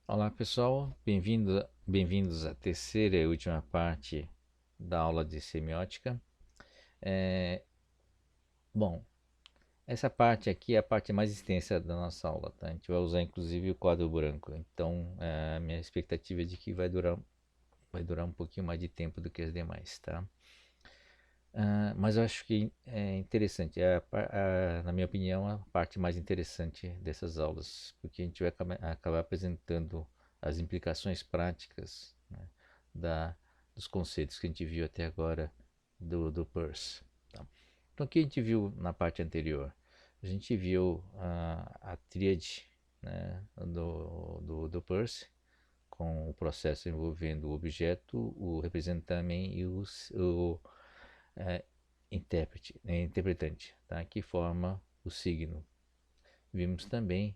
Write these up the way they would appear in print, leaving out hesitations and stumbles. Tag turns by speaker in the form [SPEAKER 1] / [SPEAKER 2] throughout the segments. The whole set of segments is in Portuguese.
[SPEAKER 1] Olá pessoal, bem-vindos à terceira e última parte da aula de semiótica. É, bom, essa parte aqui é a parte mais extensa da nossa aula, tá? A gente vai usar inclusive o quadro branco, então a minha expectativa é de que vai durar um pouquinho mais de tempo do que as demais, tá? Mas eu acho que é interessante, na minha opinião, a parte mais interessante dessas aulas, porque a gente vai acabar apresentando as implicações práticas, né, da, dos conceitos que a gente viu até agora do Peirce. Tá? Então, o que a gente viu na parte anterior? A gente viu a tríade, né, do Peirce, com o processo envolvendo o objeto, o representamen e o é, interpretante, tá? Que forma o signo. Vimos também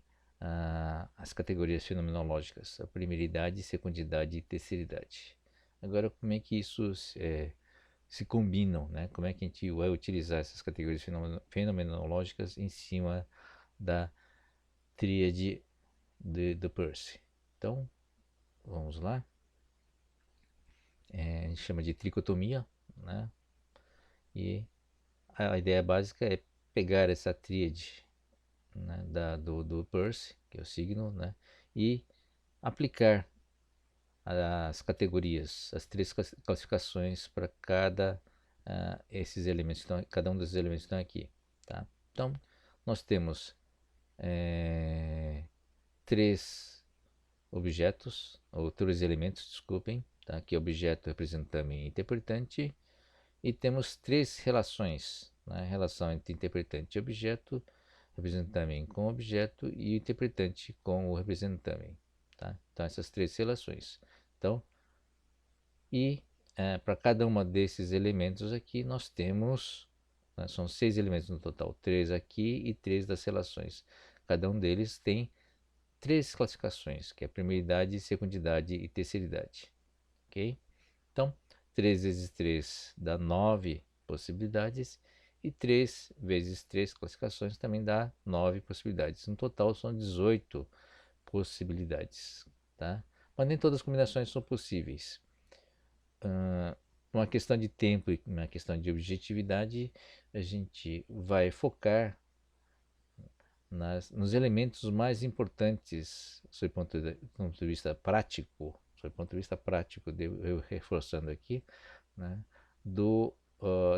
[SPEAKER 1] as categorias fenomenológicas, a primeiridade, secundidade e terceiridade. Agora, como é que isso se combinam, né? Como é que a gente vai utilizar essas categorias fenomenológicas em cima da tríade de Peirce? Então, vamos lá. A gente chama de tricotomia, né? E a ideia básica é pegar essa tríade, né, do Peirce, que é o signo, né, e aplicar as categorias, as três classificações para esses elementos, então, cada um desses elementos estão aqui, tá? Então, nós temos três objetos, ou três elementos, desculpem, tá? Aqui objeto, representante e interpretante, e temos três relações, né? Relação entre interpretante e objeto, representante com o objeto e o interpretante com o representante. Tá? Então, essas três relações. Então, para cada uma desses elementos aqui, nós temos, né, são seis elementos no total, três aqui e três das relações. Cada um deles tem três classificações, que é a primeiridade, secundidade e terceiridade. Ok? Então, 3 vezes 3 dá 9 possibilidades e 3 vezes 3 classificações também dá 9 possibilidades. No total são 18 possibilidades, tá? Mas nem todas as combinações são possíveis. Uma questão de tempo e uma questão de objetividade, a gente vai focar nos elementos mais importantes, sob ponto de vista prático, sob ponto de vista prático, eu reforçando aqui, né,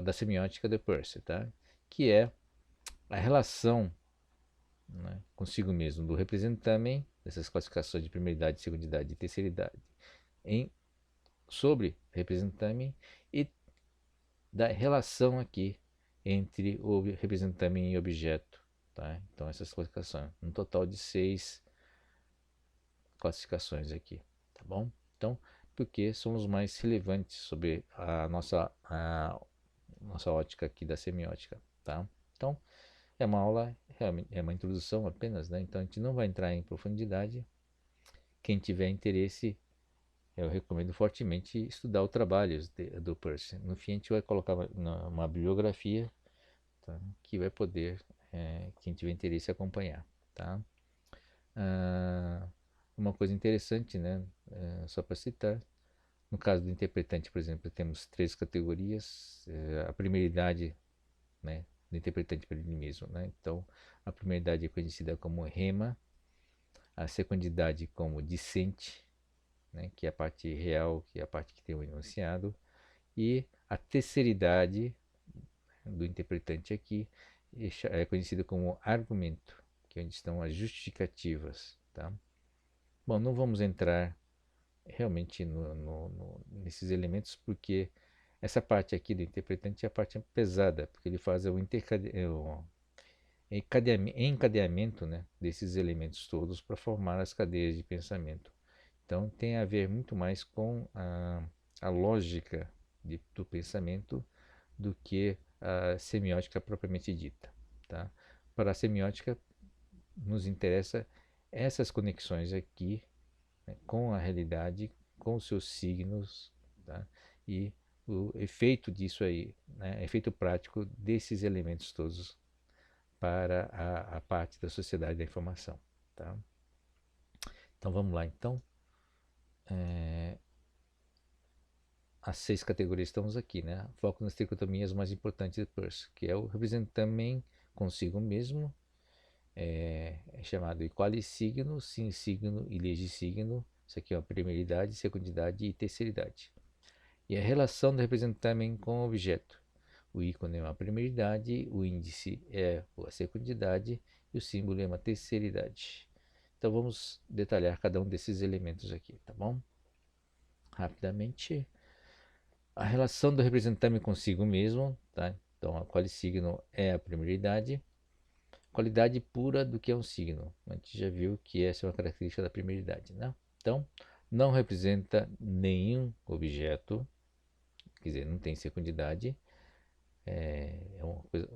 [SPEAKER 1] da semiótica de Peirce, tá? Que é a relação, né, consigo mesmo do representamen, dessas classificações de primeiridade, segundidade e terceiridade, sobre representamen e da relação aqui entre o representamen e objeto. Tá? Então, essas classificações, um total de 6 classificações aqui, tá bom? Então, porque são os mais relevantes sobre a nossa ótica aqui da semiótica, tá? Então, é uma aula, realmente, é uma introdução apenas, né? Então, a gente não vai entrar em profundidade. Quem tiver interesse, eu recomendo fortemente estudar o trabalho do Peirce. No fim, a gente vai colocar uma bibliografia, tá? Que vai poder, quem tiver interesse, acompanhar, tá? Ah, uma coisa interessante, né? Só para citar, no caso do interpretante, por exemplo, temos três categorias. A primeira idade, né, do interpretante para ele mesmo, né? Então, a primeira idade é conhecida como rema, a segunda idade como discente, né, que é a parte real, que é a parte que tem o enunciado, e a terceira idade do interpretante aqui é conhecida como argumento, que é onde estão as justificativas, tá? Bom, não vamos entrar realmente nesses elementos, porque essa parte aqui do interpretante é a parte pesada, porque ele faz o encadeamento, né, desses elementos todos para formar as cadeias de pensamento. Então tem a ver muito mais com a lógica do pensamento do que a semiótica propriamente dita. Tá? Para a semiótica nos interessa essas conexões aqui, né, com a realidade, com os seus signos, tá? E o efeito disso aí, né, efeito prático desses elementos todos para a parte da sociedade da informação. Tá? Então vamos lá. Então, as 6 categorias estamos aqui, né? Foco nas tricotomias mais importantes de Peirce, que é o representamento consigo mesmo, é chamado equalissigno, sinsigno e legissigno. Isso aqui é a primeiridade, secundidade e terceiridade. E a relação do representamento com o objeto. O ícone é uma primeiridade, o índice é a secundidade e o símbolo é uma terceiridade. Então vamos detalhar cada um desses elementos aqui, tá bom? Rapidamente. A relação do representamento consigo mesmo, tá? Então, a qualissigno é a primeiridade. Qualidade pura do que é um signo. A gente já viu que essa é uma característica da primeiridade, né? Então, não representa nenhum objeto, quer dizer, não tem secundidade, é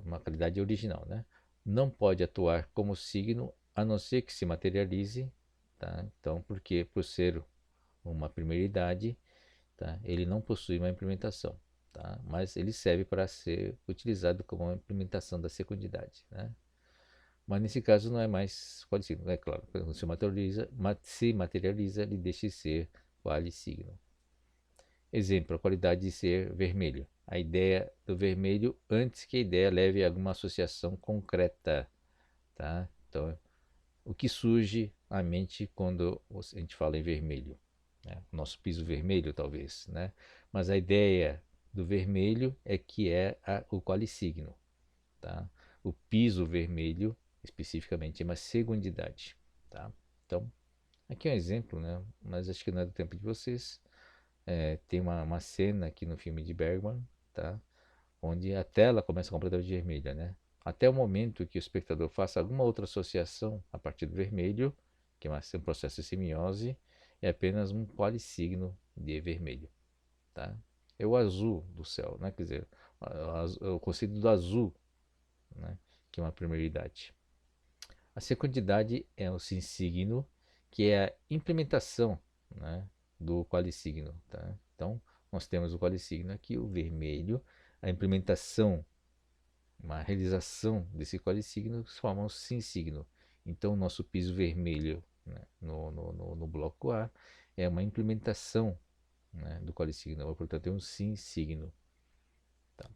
[SPEAKER 1] uma qualidade original, né? Não pode atuar como signo a não ser que se materialize, tá? Então, porque por ser uma primeiridade, tá? Ele não possui uma implementação, tá? Mas ele serve para ser utilizado como uma implementação da secundidade, né? Mas nesse caso não é mais qualissigno, é claro. Quando se materializa, ele deixa de ser qualissigno. Exemplo, a qualidade de ser vermelho. A ideia do vermelho antes que a ideia leve a alguma associação concreta, tá? Então, o que surge à mente quando a gente fala em vermelho, né? Nosso piso vermelho, talvez, né? Mas a ideia do vermelho é que é o qualissigno, tá? O piso vermelho, especificamente, é uma segundidade, tá? Então, aqui é um exemplo, né? Mas acho que não é do tempo de vocês. Tem uma cena aqui no filme de Bergman, tá? Onde a tela começa completamente vermelha, né? Até o momento que o espectador faça alguma outra associação a partir do vermelho, que é um processo de semiose, é apenas um polissigno de vermelho, tá? É o azul do céu, né? Quer dizer, o conceito do azul, né? Que é uma primeiridade. A secundidade é o sinsigno, que é a implementação, né? Do qualissigno, tá? Então, nós temos o qualissigno aqui, o vermelho, a implementação, uma realização desse qualissigno se forma um sinsigno. Então, o nosso piso vermelho, né, no bloco A é uma implementação, né, do qualissigno, portanto, é um sinsigno. Tá?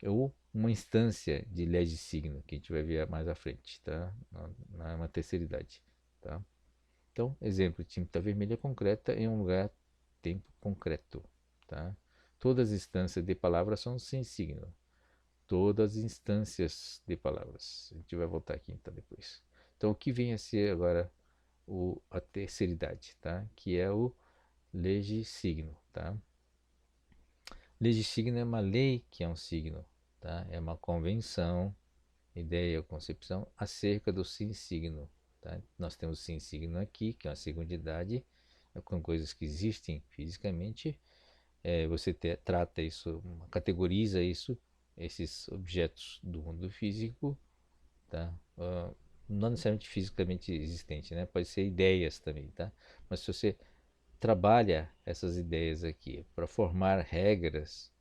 [SPEAKER 1] Ou uma instância de legissigno, que a gente vai ver mais à frente, tá? Na terceiridade. Tá? Então, exemplo, tinta vermelha concreta em um lugar, tempo concreto. Tá? Todas as instâncias de palavras são sem signo. Todas as instâncias de palavras. A gente vai voltar aqui então depois. Então, o que vem a ser agora a terceiridade, tá? Que é o legissigno, tá? Legissigno é uma lei que é um signo, tá? É uma convenção, ideia ou concepção acerca do sim signo, tá? Nós temos sim signo aqui, que é uma segundidade, com coisas que existem fisicamente. Você trata isso, categoriza isso, esses objetos do mundo físico, tá? Não necessariamente fisicamente existente, né? Pode ser ideias também, tá? Mas se você trabalha essas ideias aqui para formar regras,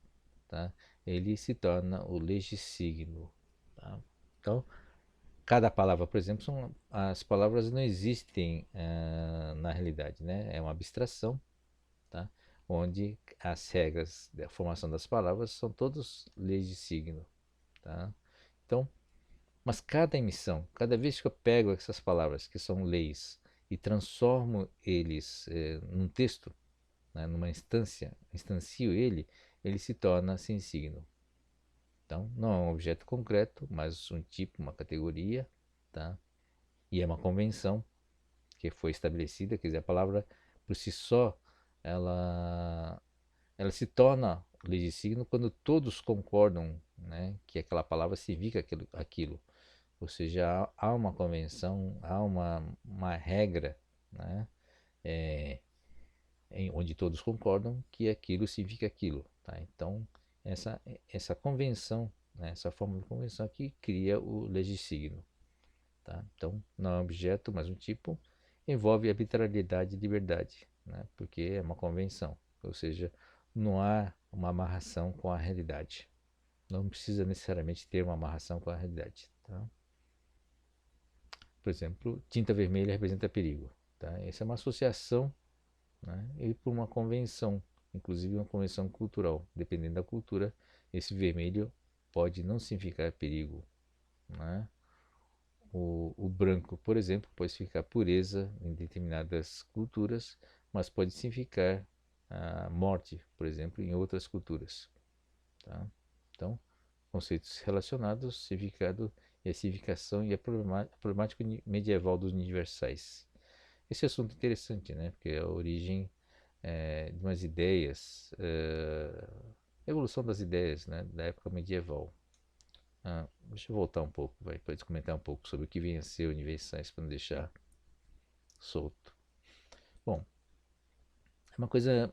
[SPEAKER 1] tá? Ele se torna o legissigno, tá? Então, cada palavra, por exemplo, as palavras não existem na realidade, né? É uma abstração, tá? Onde as regras da formação das palavras são todas leis de signo, tá? Então, mas cada emissão, cada vez que eu pego essas palavras que são leis e transformo eles num texto, né, numa instância, instancio ele se torna sem signo. Então, não é um objeto concreto, mas um tipo, uma categoria, tá? E é uma convenção que foi estabelecida, quer dizer, a palavra por si só, ela, ela se torna lei de signo quando todos concordam, né, que aquela palavra significa aquilo. Ou seja, há uma convenção, há uma regra, né, onde todos concordam que aquilo significa aquilo. Tá? Então, essa convenção, né, essa forma de convenção que cria o legissigno. Tá? Então, não é um objeto, mas um tipo, envolve arbitrariedade e liberdade, né? Porque é uma convenção, ou seja, não há uma amarração com a realidade. Não precisa necessariamente ter uma amarração com a realidade. Tá? Por exemplo, tinta vermelha representa perigo. Tá? Essa é uma associação, né? E por uma convenção, inclusive uma convenção cultural. Dependendo da cultura, esse vermelho pode não significar perigo, né? O branco, por exemplo, pode significar pureza em determinadas culturas, mas pode significar a morte, por exemplo, em outras culturas. Tá? Então, conceitos relacionados, significado e a significação e a problemática medieval dos universais. Esse assunto é interessante, né? Porque é a origem de umas ideias, evolução das ideias, né? Da época medieval. Deixa eu voltar um pouco, vai, para comentar um pouco sobre o que vem a ser universais, para não deixar solto. Bom, é uma coisa,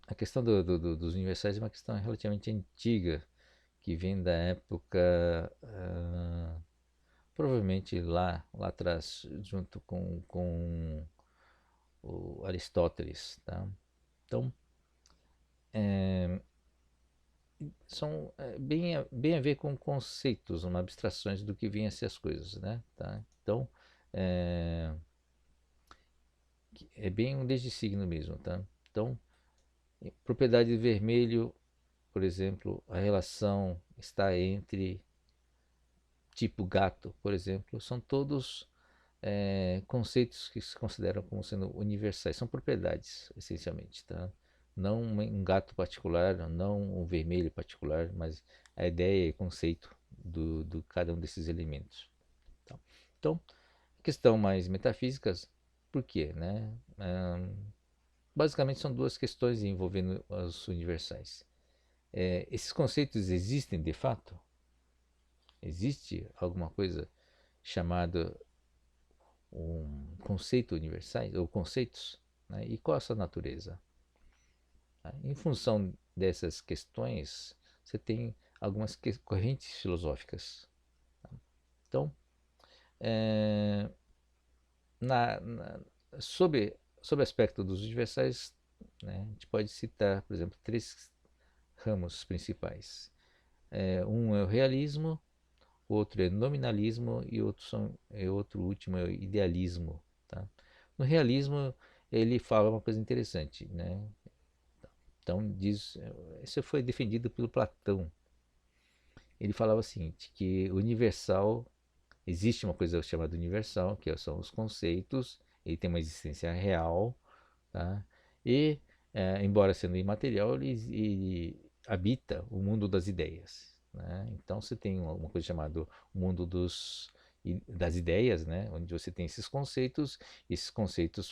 [SPEAKER 1] a questão dos universais é uma questão relativamente antiga, que vem da época, provavelmente lá atrás, junto com o Aristóteles, tá? Então, são bem a ver com conceitos, uma abstrações do que vêm a ser as coisas, né? Tá? Então, é, é bem um desde signo mesmo, tá? Então, propriedade de vermelho, por exemplo, a relação está entre tipo gato, por exemplo, são todos conceitos que se consideram como sendo universais, são propriedades, essencialmente, tá? Não um gato particular, não um vermelho particular, mas a ideia e conceito do cada um desses elementos. Tá? Então, questão mais metafísicas, por quê, né? Basicamente são duas questões envolvendo os universais. Esses conceitos existem de fato? Existe alguma coisa chamada um conceito universais ou conceitos, né? E qual é a sua natureza? Tá? Em função dessas questões, você tem algumas correntes filosóficas. Tá? Então, é, na, na, sobre o aspecto dos universais, né, a gente pode citar, por exemplo, três ramos principais. Um é o realismo, outro é nominalismo e outro último é o idealismo. Tá? No realismo, ele fala uma coisa interessante, né? Então, isso foi defendido pelo Platão. Ele falava o seguinte, que universal, existe uma coisa chamada universal, que são os conceitos, ele tem uma existência real, tá? E, embora sendo imaterial, ele habita o mundo das ideias, né? Então você tem uma coisa chamada mundo das ideias, né? Onde você tem esses conceitos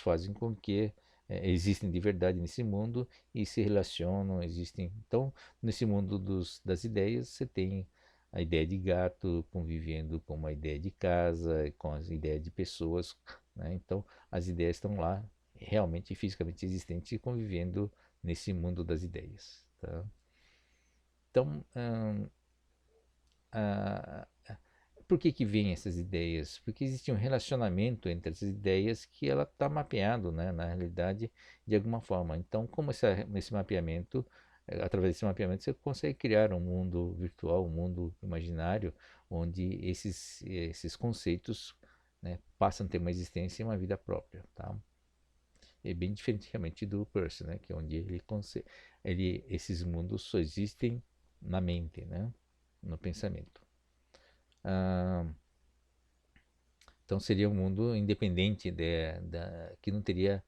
[SPEAKER 1] fazem com que existem de verdade nesse mundo e se relacionam, existem. Então, nesse mundo das ideias, você tem a ideia de gato convivendo com uma ideia de casa, com as ideias de pessoas, né? Então, as ideias estão lá, realmente fisicamente existentes e convivendo nesse mundo das ideias. Tá? Então, ah, por que vêm essas ideias? Porque existe um relacionamento entre essas ideias que ela está mapeado, né, na realidade, de alguma forma. Então, como esse mapeamento, através desse mapeamento, você consegue criar um mundo virtual, um mundo imaginário, onde esses conceitos, né, passam a ter uma existência e uma vida própria, tá? É bem diferente realmente do Peirce, né, que é onde esses mundos só existem na mente, né, no pensamento. Então seria um mundo independente que não teria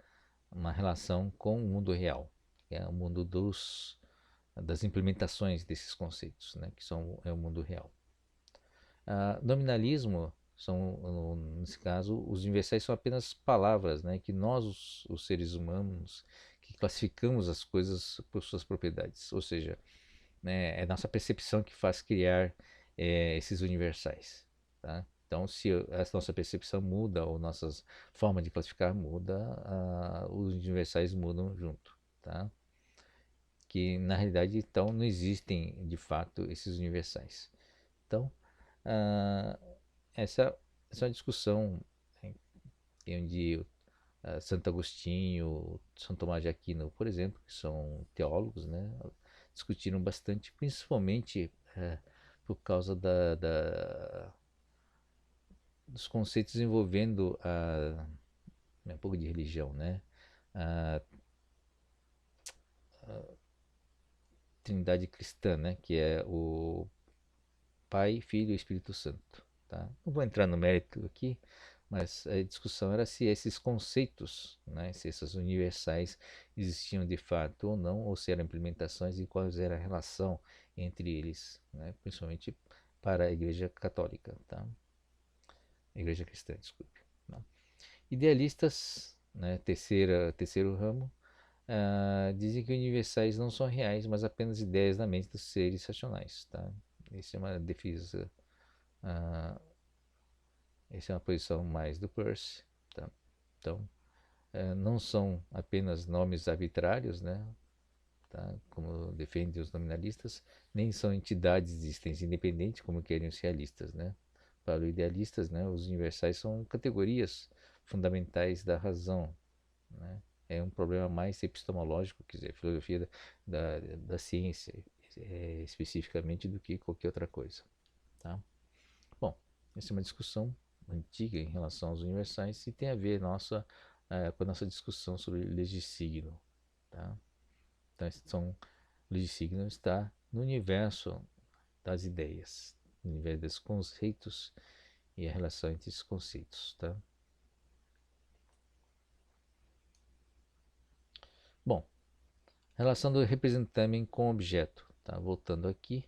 [SPEAKER 1] uma relação com o mundo real, que é o mundo das implementações desses conceitos, né, que é o mundo real. Nominalismo nesse caso, os universais são apenas palavras, né, que nós, os seres humanos, que classificamos as coisas por suas propriedades, ou seja, né, é nossa percepção que faz criar esses universais. Tá? Então, se a nossa percepção muda ou nossa forma de classificar muda, os universais mudam junto. Tá? Que na realidade, então, não existem de fato esses universais. Então, ah, essa é uma discussão, né, onde Santo Agostinho, São Tomás de Aquino, por exemplo, que são teólogos, né, discutiram bastante, principalmente por causa dos conceitos envolvendo um pouco de religião, né? A Trindade cristã, né? Que é o Pai, Filho e Espírito Santo, tá? Não vou entrar no mérito aqui, mas a discussão era se esses conceitos, né? Se essas universais existiam de fato ou não, ou se eram implementações e qual era a relação entre eles, né? Principalmente para a Igreja Católica, tá? Igreja Cristã, desculpe. Tá? Idealistas, né? Terceiro ramo, dizem que universais não são reais, mas apenas ideias na mente dos seres racionais. Tá? Isso é uma defesa, ah, essa é uma posição mais do Peirce. Tá? Então, não são apenas nomes arbitrários, né? Tá? Como defendem os nominalistas, nem são entidades de existência independente, como querem os realistas. Né? Para os idealistas, né, os universais são categorias fundamentais da razão. Né? É um problema mais epistemológico, quer dizer, filosofia da ciência, especificamente, do que qualquer outra coisa. Tá? Bom, essa é uma discussão antiga em relação aos universais e tem a ver com a nossa discussão sobre leis de signo. Tá? Então, leis de signo está no universo das ideias, no universo dos conceitos e a relação entre esses conceitos. Tá? Bom, relação do representamen com objeto. Tá? Voltando aqui,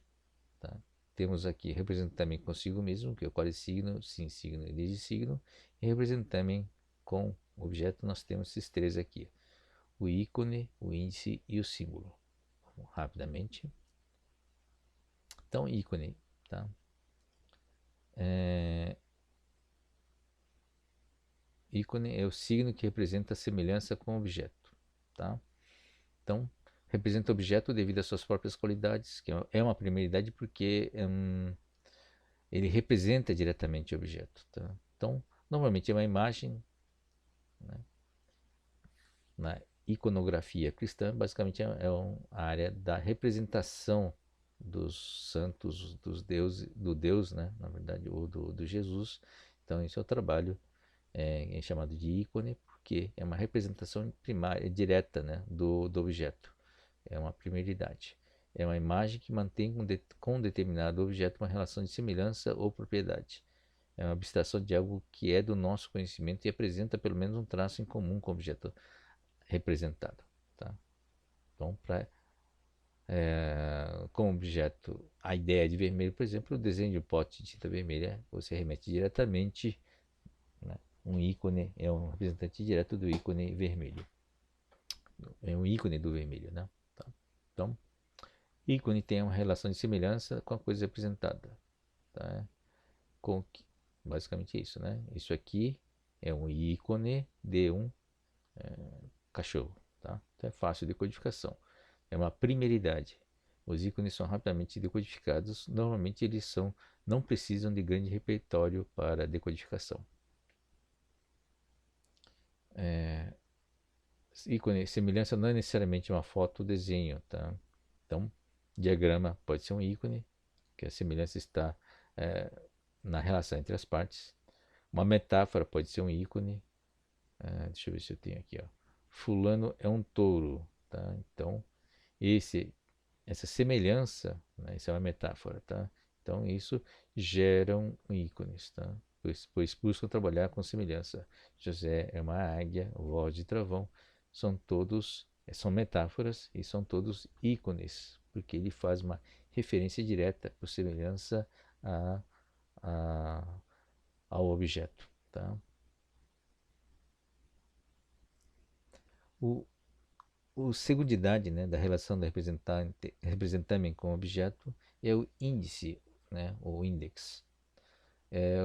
[SPEAKER 1] tá? Temos aqui representamen consigo mesmo, que é o qualisigno, sim signo e desde signo, e representamen com objeto, nós temos esses três aqui: o ícone, o índice e o símbolo. Vamos rapidamente. Então, ícone. Tá? Ícone é o signo que representa a semelhança com o objeto. Tá? Então, representa o objeto devido às suas próprias qualidades, que é uma primeridade porque ele representa diretamente o objeto. Tá? Então, normalmente é uma imagem, né? Na iconografia cristã, basicamente a área da representação dos santos, dos deuses, do Deus, né? Na verdade, ou do Jesus. Então, esse é o trabalho é chamado de ícone, porque é uma representação primária, direta, né? do objeto. É uma primeiridade. É uma imagem que mantém com um determinado objeto uma relação de semelhança ou propriedade. É uma abstração de algo que é do nosso conhecimento e apresenta pelo menos um traço em comum com o objeto representado. Tá? Então, como objeto, a ideia de vermelho, por exemplo, o desenho de um pote de tinta vermelha, você remete diretamente, né? Um ícone é um representante direto do ícone vermelho. É um ícone do vermelho. Né? Tá? Então, ícone tem uma relação de semelhança com a coisa representada. Tá? Com, basicamente é isso. Né? Isso aqui é um ícone de um cachorro. Tá? Então é fácil de codificação. É uma primeiridade. Os ícones são rapidamente decodificados. Normalmente não precisam de grande repertório para decodificação. Ícone, semelhança não é necessariamente uma foto ou desenho. Tá? Então, diagrama pode ser um ícone, que a semelhança está é, na relação entre as partes. Uma metáfora pode ser um ícone. Deixa eu ver se eu tenho aqui. Ó. Fulano é um touro. Tá? Então, essa semelhança, né, isso é uma metáfora, tá? Então isso geram ícones, tá? Pois buscam trabalhar com semelhança. José é uma águia, voz de trovão, são metáforas e são todos ícones, porque ele faz uma referência direta por semelhança a, a, ao objeto, tá? O, O segundidade, né, da relação do representante com o objeto é o índice, né, o index.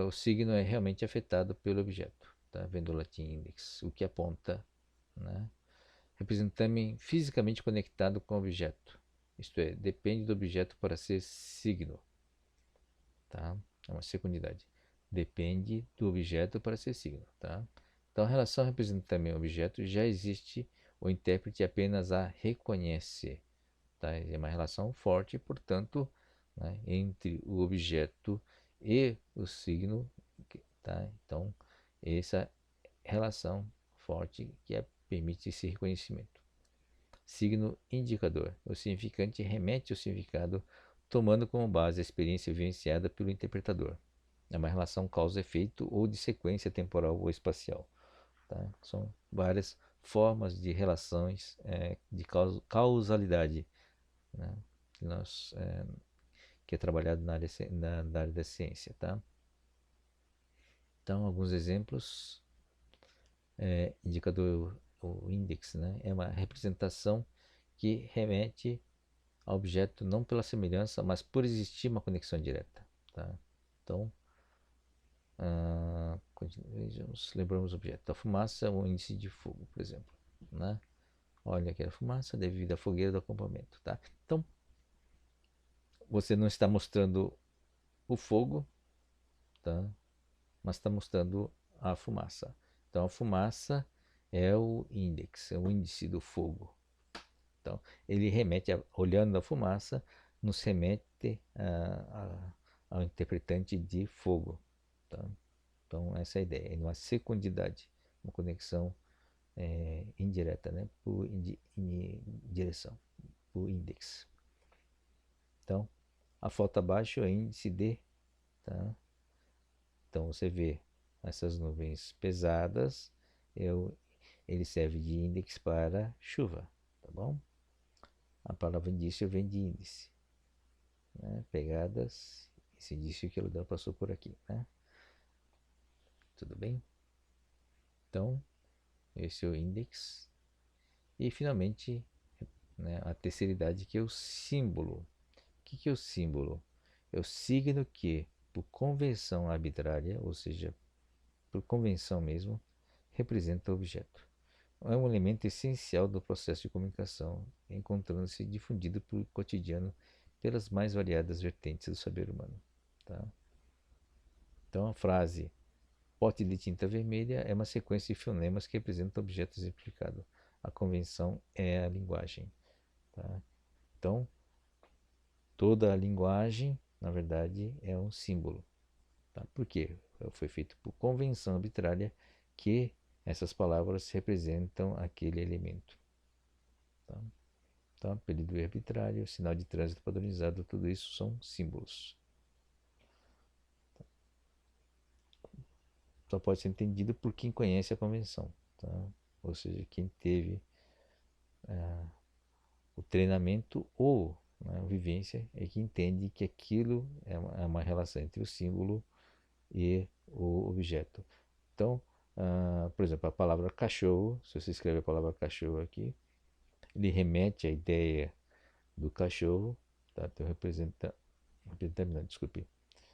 [SPEAKER 1] O signo é realmente afetado pelo objeto, tá? Vendo o latim index, o que aponta, né, representante fisicamente conectado com o objeto. Isto é, depende do objeto para ser signo, tá? É uma secundidade. Depende do objeto para ser signo, tá? Então, a relação representante-objeto já existe, o intérprete apenas a reconhece. Tá? É uma relação forte, portanto, né, entre o objeto e o signo. Tá? Então, essa relação forte que permite esse reconhecimento. Signo indicador. O significante remete ao significado, tomando como base a experiência vivenciada pelo interpretador. É uma relação causa-efeito ou de sequência temporal ou espacial. Tá? São várias formas de relações de causalidade, né? Que é trabalhado na área da ciência. Tá? Então, alguns exemplos. Indicador, o index, né? É uma representação que remete ao objeto não pela semelhança, mas por existir uma conexão direta. Tá? Então, vejamos, lembramos o objeto. A fumaça é um índice de fogo, por exemplo. Né? Olha aqui a fumaça devido à fogueira do acampamento. Tá? Então, você não está mostrando o fogo, tá? Mas está mostrando a fumaça. Então, a fumaça é o index, é o índice do fogo. Então, ele remete, olhando a fumaça, nos remete ao interpretante de fogo. Tá? Então, essa é a ideia. É uma secundidade, uma conexão indireta, né? Por direção, por index. Então, a foto abaixo é índice D. Tá? Então, você vê essas nuvens pesadas, ele serve de índice para chuva. Tá bom? A palavra indício vem de índice. Né? Pegadas, esse indício que o Eldão passou por aqui. Né? Tudo bem? Então, esse é o índice. E, finalmente, né, a terceira idade, que é o símbolo. O que é o símbolo? É o signo que, por convenção arbitrária, ou seja, por convenção mesmo, representa o objeto. É um elemento essencial do processo de comunicação, encontrando-se difundido pelo cotidiano pelas mais variadas vertentes do saber humano. Tá? Então, a frase pote de tinta vermelha é uma sequência de fonemas que representam objetos exemplificados. A convenção é a linguagem. Tá? Então, toda a linguagem, na verdade, é um símbolo. Tá? Por quê? Foi feito por convenção arbitrária que essas palavras representam aquele elemento. Tá? Então, período arbitrário, sinal de trânsito padronizado, tudo isso são símbolos. Só pode ser entendido por quem conhece a convenção. Tá? Ou seja, quem teve o treinamento ou, né, a vivência é que entende que aquilo é uma relação entre o símbolo e o objeto. Então, por exemplo, a palavra cachorro, se você escreve a palavra cachorro aqui, ele remete à ideia do cachorro, tá? Então não, desculpe.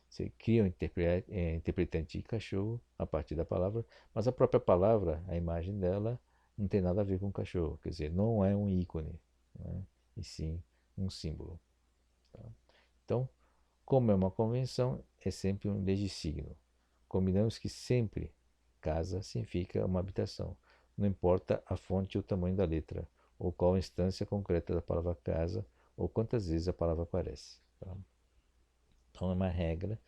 [SPEAKER 1] Você cria um interpretante de cachorro a partir da palavra, mas a própria palavra, a imagem dela, não tem nada a ver com o cachorro. Quer dizer, não é um ícone, né? E sim um símbolo. Tá? Então, como é uma convenção, é sempre um legissigno. Combinamos que sempre casa significa uma habitação. Não importa a fonte ou o tamanho da letra, ou qual instância concreta da palavra casa, ou quantas vezes a palavra aparece. Tá? Então é uma regra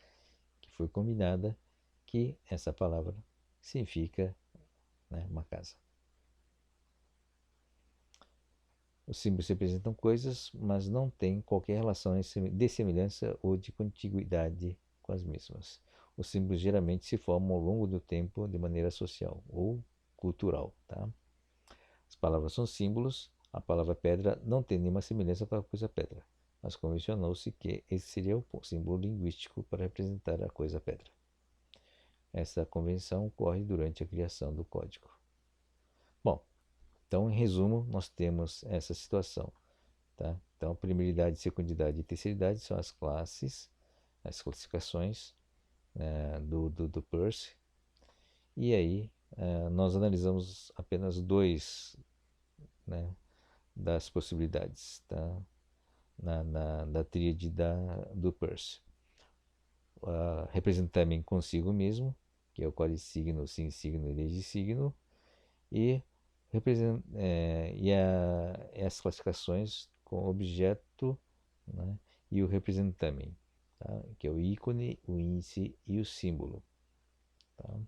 [SPEAKER 1] que foi combinada que essa palavra significa, né, uma casa. Os símbolos representam coisas, mas não têm qualquer relação de semelhança ou de contiguidade com as mesmas. Os símbolos geralmente se formam ao longo do tempo de maneira social ou cultural. Tá? As palavras são símbolos. A palavra pedra não tem nenhuma semelhança com a coisa pedra, mas convencionou-se que esse seria o símbolo linguístico para representar a coisa pedra. Essa convenção ocorre durante a criação do código. Bom, então, em resumo, nós temos essa situação. Tá? Então, primeiridade, secundidade e terceiridade são as classes, as classificações do Peirce. E aí, nós analisamos apenas dois, né, das possibilidades, tá? Da tríade do Peirce. Representar-me consigo mesmo, que é o qualisigno, sim-signo e legissigno, e as classificações com objeto, né, e o representamen, tá? Que é o ícone, o índice e o símbolo. Tá?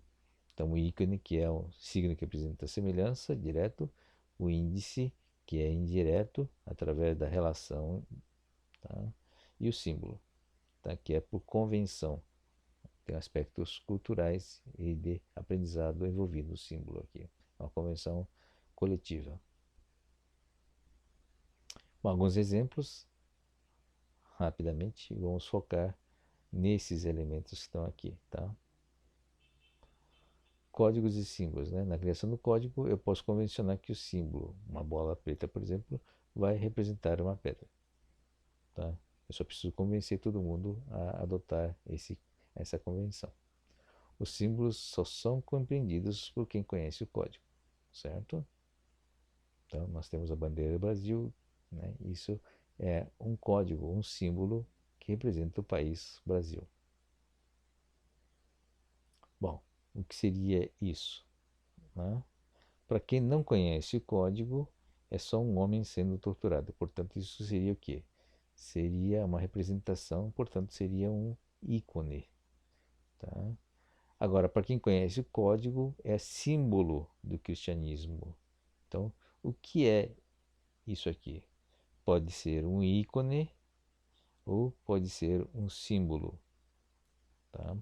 [SPEAKER 1] Então, o ícone, que é o signo que representa a semelhança, direto, o índice, que é indireto, através da relação, tá? E o símbolo, tá? Que é por convenção. Tem aspectos culturais e de aprendizado envolvido no símbolo aqui. Uma convenção coletiva. Bom, alguns exemplos, rapidamente, vamos focar nesses elementos que estão aqui, tá? Códigos e símbolos, né? Na criação do código, eu posso convencionar que o símbolo, uma bola preta, por exemplo, vai representar uma pedra, tá? Eu só preciso convencer todo mundo a adotar essa convenção. Os símbolos só são compreendidos por quem conhece o código, certo? Então, nós temos a bandeira do Brasil, né? Isso é um código, um símbolo que representa o país Brasil. Bom, o que seria isso, né? Para quem não conhece o código, é só um homem sendo torturado. Portanto, isso seria o quê? Seria uma representação, portanto, seria um ícone, tá? Agora, para quem conhece o código, é símbolo do cristianismo. Então, o que é isso aqui? Pode ser um ícone ou pode ser um símbolo, tá?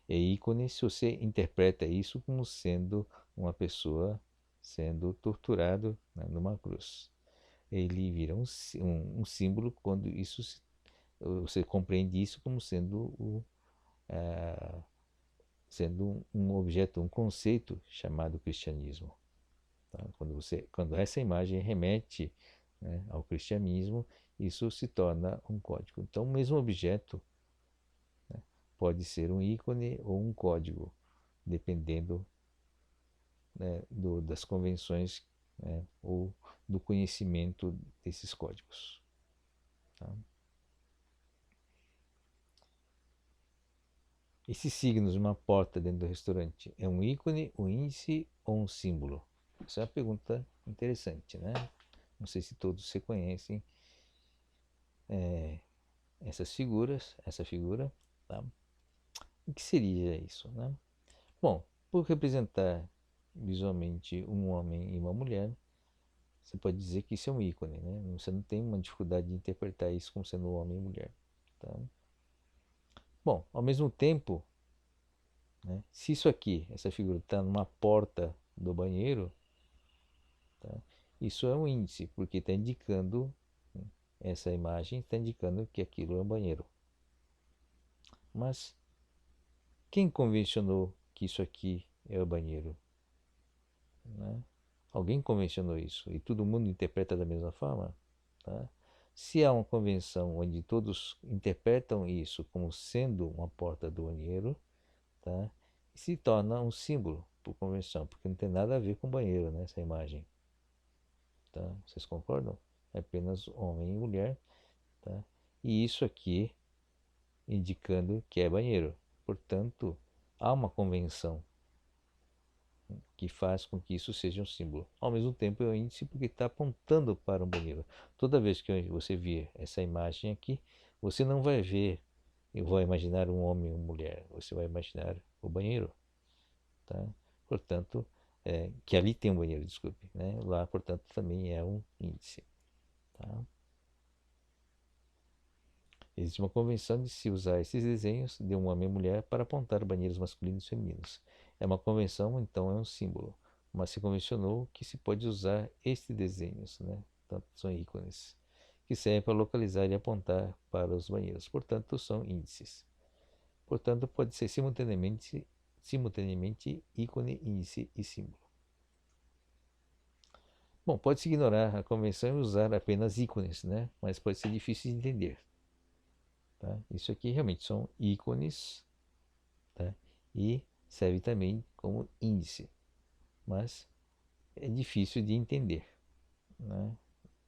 [SPEAKER 1] É ícone se você interpreta isso como sendo uma pessoa sendo torturado, né, numa cruz. Ele vira um símbolo quando você compreende isso como sendo sendo um objeto, um conceito chamado cristianismo. Tá? Quando essa imagem remete, né, ao cristianismo, isso se torna um código. Então, o mesmo objeto, né, pode ser um ícone ou um código, dependendo, né, das convenções, né, ou do conhecimento desses códigos. Tá? Esses signos, uma porta dentro do restaurante, é um ícone, um índice ou um símbolo? Essa é uma pergunta interessante, né? Não sei se todos se conhecem essa figura, tá? O que seria isso, né? Bom, por representar visualmente um homem e uma mulher, você pode dizer que isso é um ícone, né? Você não tem uma dificuldade de interpretar isso como sendo homem e mulher, tá? Bom, ao mesmo tempo, né, se isso aqui, essa figura está numa porta do banheiro, tá? Isso é um índice, porque está indicando, né, essa imagem está indicando que aquilo é um banheiro. Mas quem convencionou que isso aqui é o banheiro, né? Alguém convencionou isso e todo mundo interpreta da mesma forma, tá? Se há uma convenção onde todos interpretam isso como sendo uma porta do banheiro, tá? Se torna um símbolo por convenção, porque não tem nada a ver com banheiro, né, essa imagem, tá? Vocês concordam? É apenas homem e mulher, tá? E isso aqui indicando que é banheiro. Portanto, há uma convenção que faz com que isso seja um símbolo. Ao mesmo tempo, é um índice porque está apontando para um banheiro. Toda vez que você vir essa imagem aqui, você não vai ver, eu vou imaginar um homem ou uma mulher, você vai imaginar o banheiro, tá? Portanto, que ali tem um banheiro, desculpe, né? Lá, portanto, também é um índice, tá? Existe uma convenção de se usar esses desenhos de um homem e mulher para apontar banheiros masculinos e femininos. É uma convenção, então é um símbolo, mas se convencionou que se pode usar estes desenhos, né? Tanto são ícones, que servem para localizar e apontar para os banheiros. Portanto, são índices. Portanto, pode ser simultaneamente ícone, índice e símbolo. Bom, pode-se ignorar a convenção e usar apenas ícones, né? Mas pode ser difícil de entender. Tá? Isso aqui realmente são ícones, tá? E serve também como índice, mas é difícil de entender, né?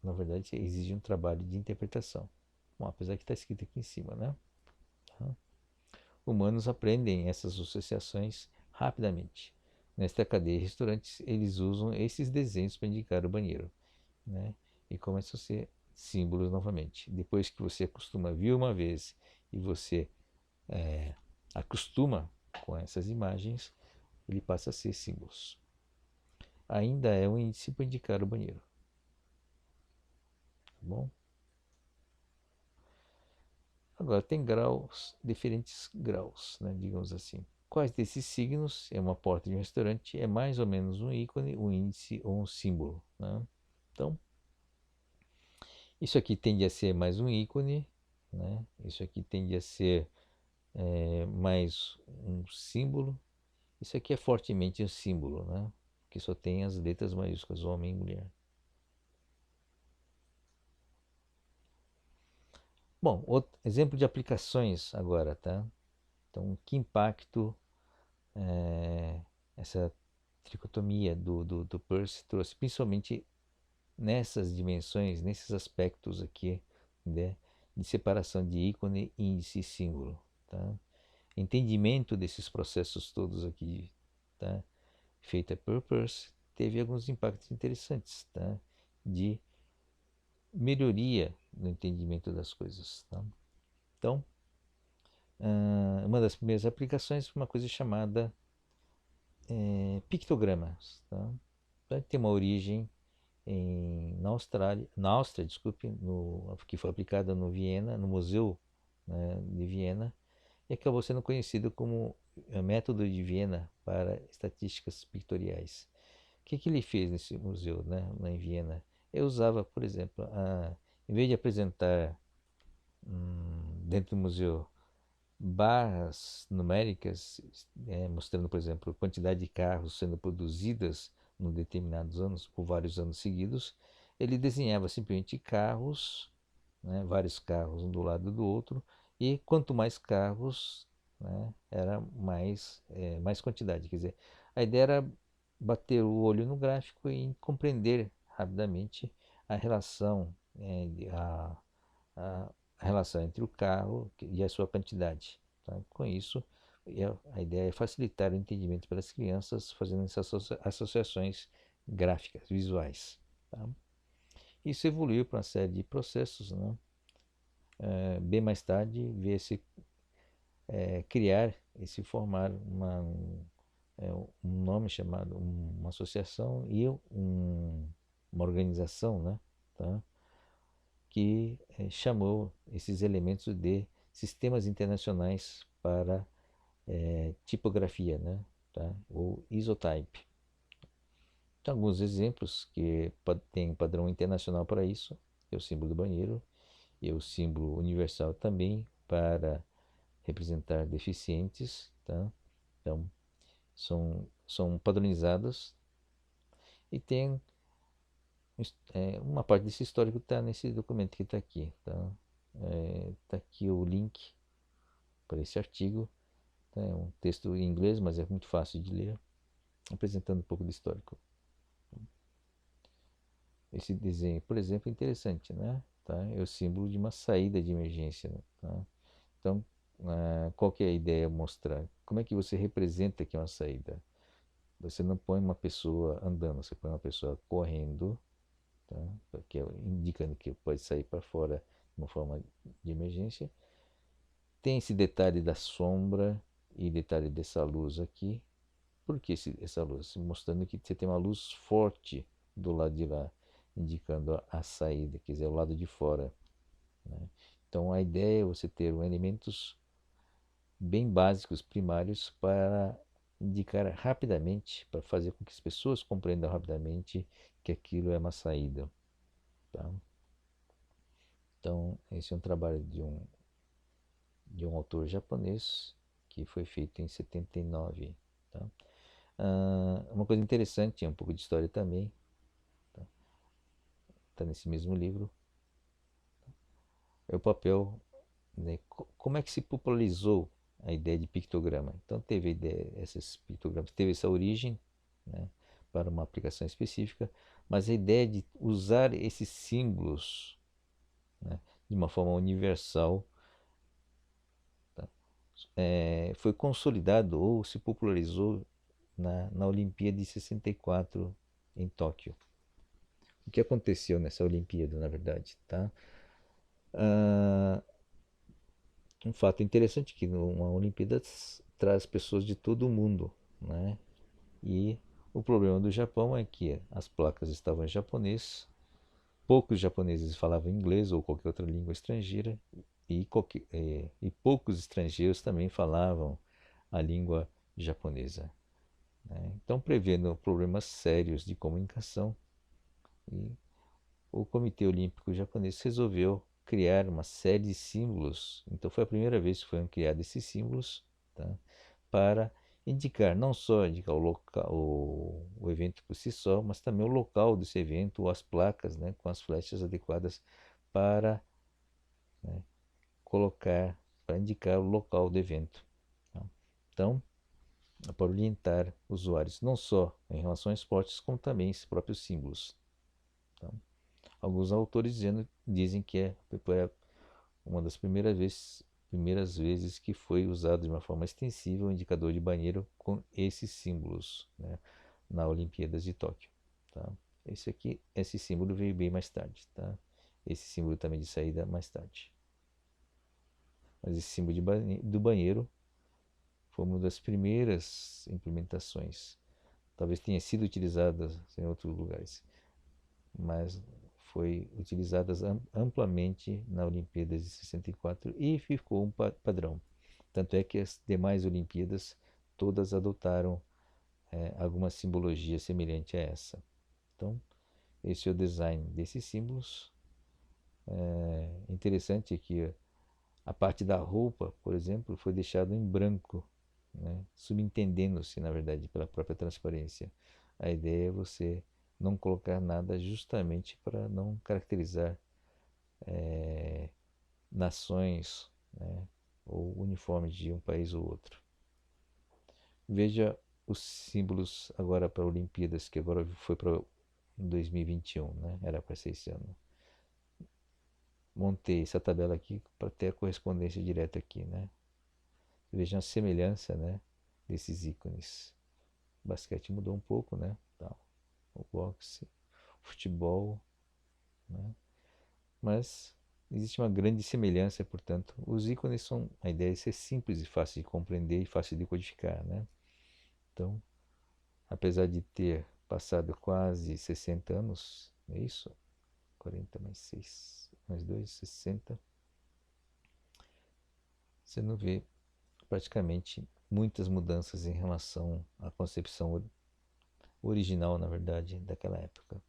[SPEAKER 1] Na verdade, exige um trabalho de interpretação. Bom, apesar que está escrito aqui em cima, né? Tá? Humanos aprendem essas associações rapidamente. Nesta cadeia de restaurantes, eles usam esses desenhos para indicar o banheiro, né? E começam a ser símbolos novamente. Depois que você acostuma a vir uma vez e você acostuma com essas imagens, ele passa a ser símbolos. Ainda é um índice para indicar o banheiro. Tá bom? Agora, tem graus, diferentes graus, né, digamos assim. Quais desses signos, é uma porta de um restaurante, é mais ou menos um ícone, um índice ou um símbolo, né? Então, isso aqui tende a ser mais um ícone, né? Isso aqui tende a ser mais um símbolo. Isso aqui é fortemente um símbolo, né? Que só tem as letras maiúsculas, homem e mulher. Bom, outro exemplo de aplicações agora, tá? Então, que impacto essa tricotomia do Peirce trouxe, principalmente nessas dimensões, nesses aspectos aqui, né, de separação de ícone, índice e símbolo, tá? Entendimento desses processos todos aqui, tá? Feita por Peirce, teve alguns impactos interessantes, tá? De melhoria no entendimento das coisas, tá? Então, uma das primeiras aplicações foi uma coisa chamada pictogramas, tá? Tem uma origem na Áustria, desculpe, que foi aplicada no Viena, no Museu, né, de Viena, e acabou sendo conhecido como método de Viena para estatísticas pictoriais. O que ele fez nesse museu, né, lá em Viena? Eu usava, por exemplo, em vez de apresentar dentro do museu barras numéricas, mostrando, por exemplo, a quantidade de carros sendo produzidas em determinados anos, por vários anos seguidos, ele desenhava simplesmente carros, né, vários carros um do lado do outro, e quanto mais carros, né, era mais quantidade. Quer dizer, a ideia era bater o olho no gráfico e compreender rapidamente a relação, a, a relação entre o carro e a sua quantidade. Tá? Com isso, a ideia é facilitar o entendimento pelas crianças, fazendo essas associações gráficas, visuais. Tá? Isso evoluiu para uma série de processos, né? Bem mais tarde, criar e se formar um nome chamado uma associação e uma organização, né? Tá? Que chamou esses elementos de sistemas internacionais para tipografia, né? Tá? Ou isotype. Então, alguns exemplos que tem padrão internacional para isso, é o símbolo do banheiro e o símbolo universal também para representar deficientes, tá? Então, são padronizados e tem uma parte desse histórico está nesse documento que está aqui, tá? Tá aqui o link para esse artigo. Tá? É um texto em inglês, mas é muito fácil de ler, apresentando um pouco do histórico. Esse desenho, por exemplo, é interessante, né? Tá? É o símbolo de uma saída de emergência, né? Tá? Então, qual que é a ideia? Mostrar como é que você representa que é uma saída. Você não põe uma pessoa andando, você põe uma pessoa correndo, tá? Que é indicando que pode sair para fora de uma forma de emergência. Tem esse detalhe da sombra e detalhe dessa luz aqui. Por que essa luz? Mostrando que você tem uma luz forte do lado de lá, indicando a saída, quer dizer, o lado de fora, né? Então a ideia é você ter elementos bem básicos, primários, para indicar rapidamente, para fazer com que as pessoas compreendam rapidamente que aquilo é uma saída. Tá? Então, esse é um trabalho de um autor japonês que foi feito em 79. Tá? Uma coisa interessante, um pouco de história também, está nesse mesmo livro, é o papel, né, como é que se popularizou a ideia de pictograma. Então teve a ideia, esses pictogramas, teve essa origem, né, para uma aplicação específica, mas a ideia de usar esses símbolos, né, de uma forma universal, tá, foi consolidado ou se popularizou na Olimpíada de 64 em Tóquio. O que aconteceu nessa Olimpíada, na verdade, tá? Ah, um fato interessante é que uma Olimpíada traz pessoas de todo o mundo, né? E o problema do Japão é que as placas estavam em japonês, poucos japoneses falavam inglês ou qualquer outra língua estrangeira, e poucos estrangeiros também falavam a língua japonesa, né? Então, prevendo problemas sérios de comunicação, e o Comitê Olímpico Japonês resolveu criar uma série de símbolos. Então, foi a primeira vez que foram criados esses símbolos, tá? Para indicar, não só indicar o local, o evento por si só, mas também o local desse evento, ou as placas, né, com as flechas adequadas para, né, colocar, para indicar o local do evento, tá? Então, para orientar usuários, não só em relação a esportes, como também esses próprios símbolos. Então, alguns autores dizem que foi uma das primeiras vezes que foi usado de uma forma extensiva o indicador de banheiro com esses símbolos, né, na Olimpíadas de Tóquio, tá? Esse símbolo veio bem mais tarde, tá? Esse símbolo também de saída mais tarde. Mas esse símbolo do banheiro foi uma das primeiras implementações. Talvez tenha sido utilizada em outros lugares, mas foi utilizada amplamente na Olimpíadas de 64 e ficou um padrão. Tanto é que as demais Olimpíadas todas adotaram alguma simbologia semelhante a essa. Então, esse é o design desses símbolos. Interessante que a parte da roupa, por exemplo, foi deixada em branco, né? Subentendendo-se, na verdade, pela própria transparência. A ideia é você não colocar nada justamente para não caracterizar nações, né, ou uniformes de um país ou outro. Veja os símbolos agora para Olimpíadas, que agora foi para 2021, né? Era para ser esse ano. Montei essa tabela aqui para ter a correspondência direta aqui, né? Vejam a semelhança, né, desses ícones. O basquete mudou um pouco, né? O boxe, o futebol, né? Mas existe uma grande semelhança, portanto. Os ícones são a ideia de ser simples e fácil de compreender e fácil de codificar, né? Então, apesar de ter passado quase 60 anos, é isso? 40 mais 6, mais 2, 60. Você não vê praticamente muitas mudanças em relação à concepção original, na verdade, daquela época,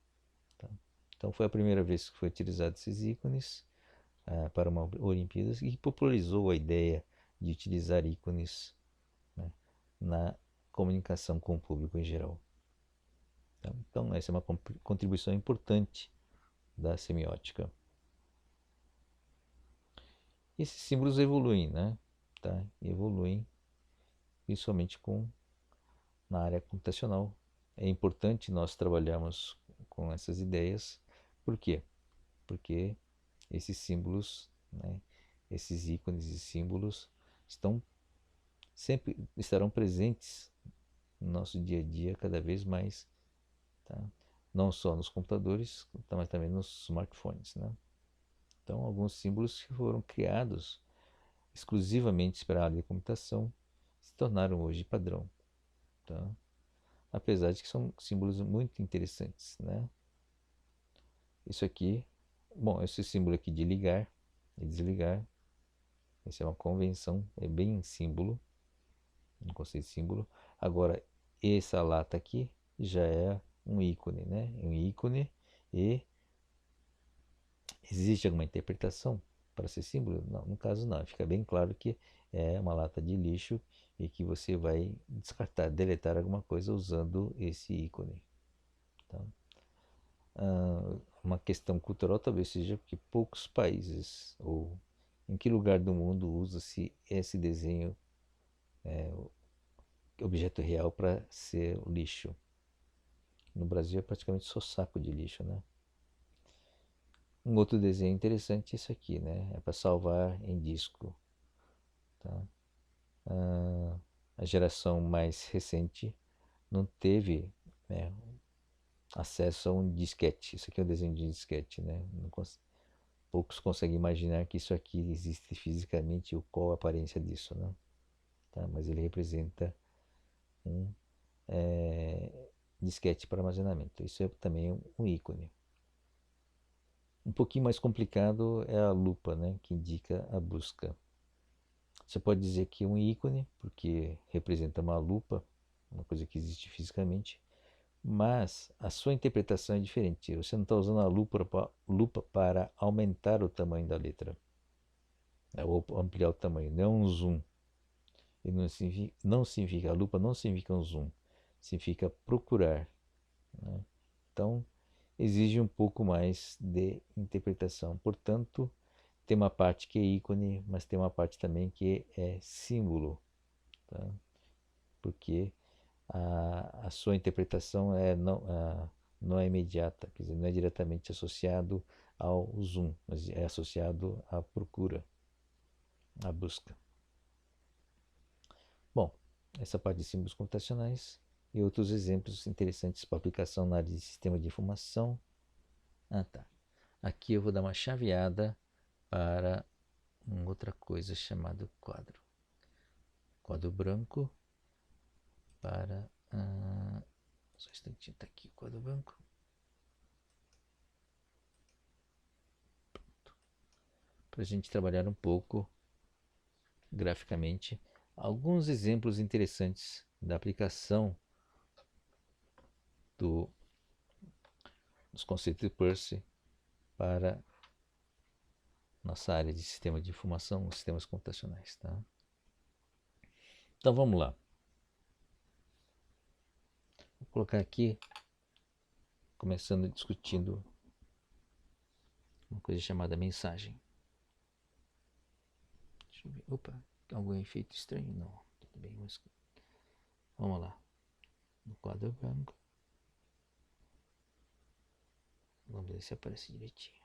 [SPEAKER 1] tá? Então foi a primeira vez que foi utilizado esses ícones para uma Olimpíadas e popularizou a ideia de utilizar ícones, né, na comunicação com o público em geral, tá? Então essa é uma contribuição importante da semiótica. Esses símbolos evoluem, né? Tá? Evoluem principalmente na área computacional. É importante nós trabalharmos com essas ideias. Por quê? Porque esses símbolos, né, esses ícones e símbolos sempre estarão presentes no nosso dia a dia cada vez mais, tá? Não só nos computadores, mas também nos smartphones, né? Então, alguns símbolos que foram criados exclusivamente para a área de computação se tornaram hoje padrão, tá? Apesar de que são símbolos muito interessantes, né? Isso aqui, bom, esse símbolo aqui de ligar e desligar, essa é uma convenção, é bem símbolo, um conceito de símbolo. Agora, essa lata aqui já é um ícone, né? Um ícone, e existe alguma interpretação para ser símbolo? Não, no caso não. Fica bem claro que é uma lata de lixo e que você vai descartar, deletar alguma coisa usando esse ícone, tá? Uma questão cultural talvez seja porque poucos países, ou em que lugar do mundo usa-se esse desenho, objeto real, para ser o lixo. No Brasil é praticamente só saco de lixo, né? Um outro desenho interessante é isso aqui, né? É para salvar em disco, tá? A geração mais recente não teve, né, acesso a um disquete. Isso aqui é um desenho de disquete, né? Poucos conseguem imaginar que isso aqui existe fisicamente, ou qual a aparência disso, né? Tá? Mas ele representa um disquete para armazenamento. Isso é também um ícone. Um pouquinho mais complicado é a lupa, né, que indica a busca. Você pode dizer que é um ícone, porque representa uma lupa, uma coisa que existe fisicamente, mas a sua interpretação é diferente. Você não está usando a lupa para aumentar o tamanho da letra, né, ou ampliar o tamanho, não é um zoom. E não significa, a lupa não significa um zoom, significa procurar, né? Então, exige um pouco mais de interpretação. Portanto, tem uma parte que é ícone, mas tem uma parte também que é símbolo, tá? Porque a sua interpretação não é imediata, quer dizer, não é diretamente associado ao zoom, mas é associado à procura, à busca. Bom, essa parte de símbolos computacionais e outros exemplos interessantes para aplicação na área de sistema de informação. Ah, tá. Aqui eu vou dar uma chaveada para uma outra coisa chamada quadro. Quadro branco para... só um instantinho, está aqui o quadro branco. Para a gente trabalhar um pouco graficamente alguns exemplos interessantes da aplicação dos conceitos de Peirce para nossa área de sistema de informação, sistemas computacionais, tá? Então vamos lá. Vou colocar aqui, começando discutindo uma coisa chamada mensagem. Deixa eu ver. Opa, algum efeito estranho? Não, tudo bem. Vamos lá. No quadro branco. Vamos ver se aparece direitinho.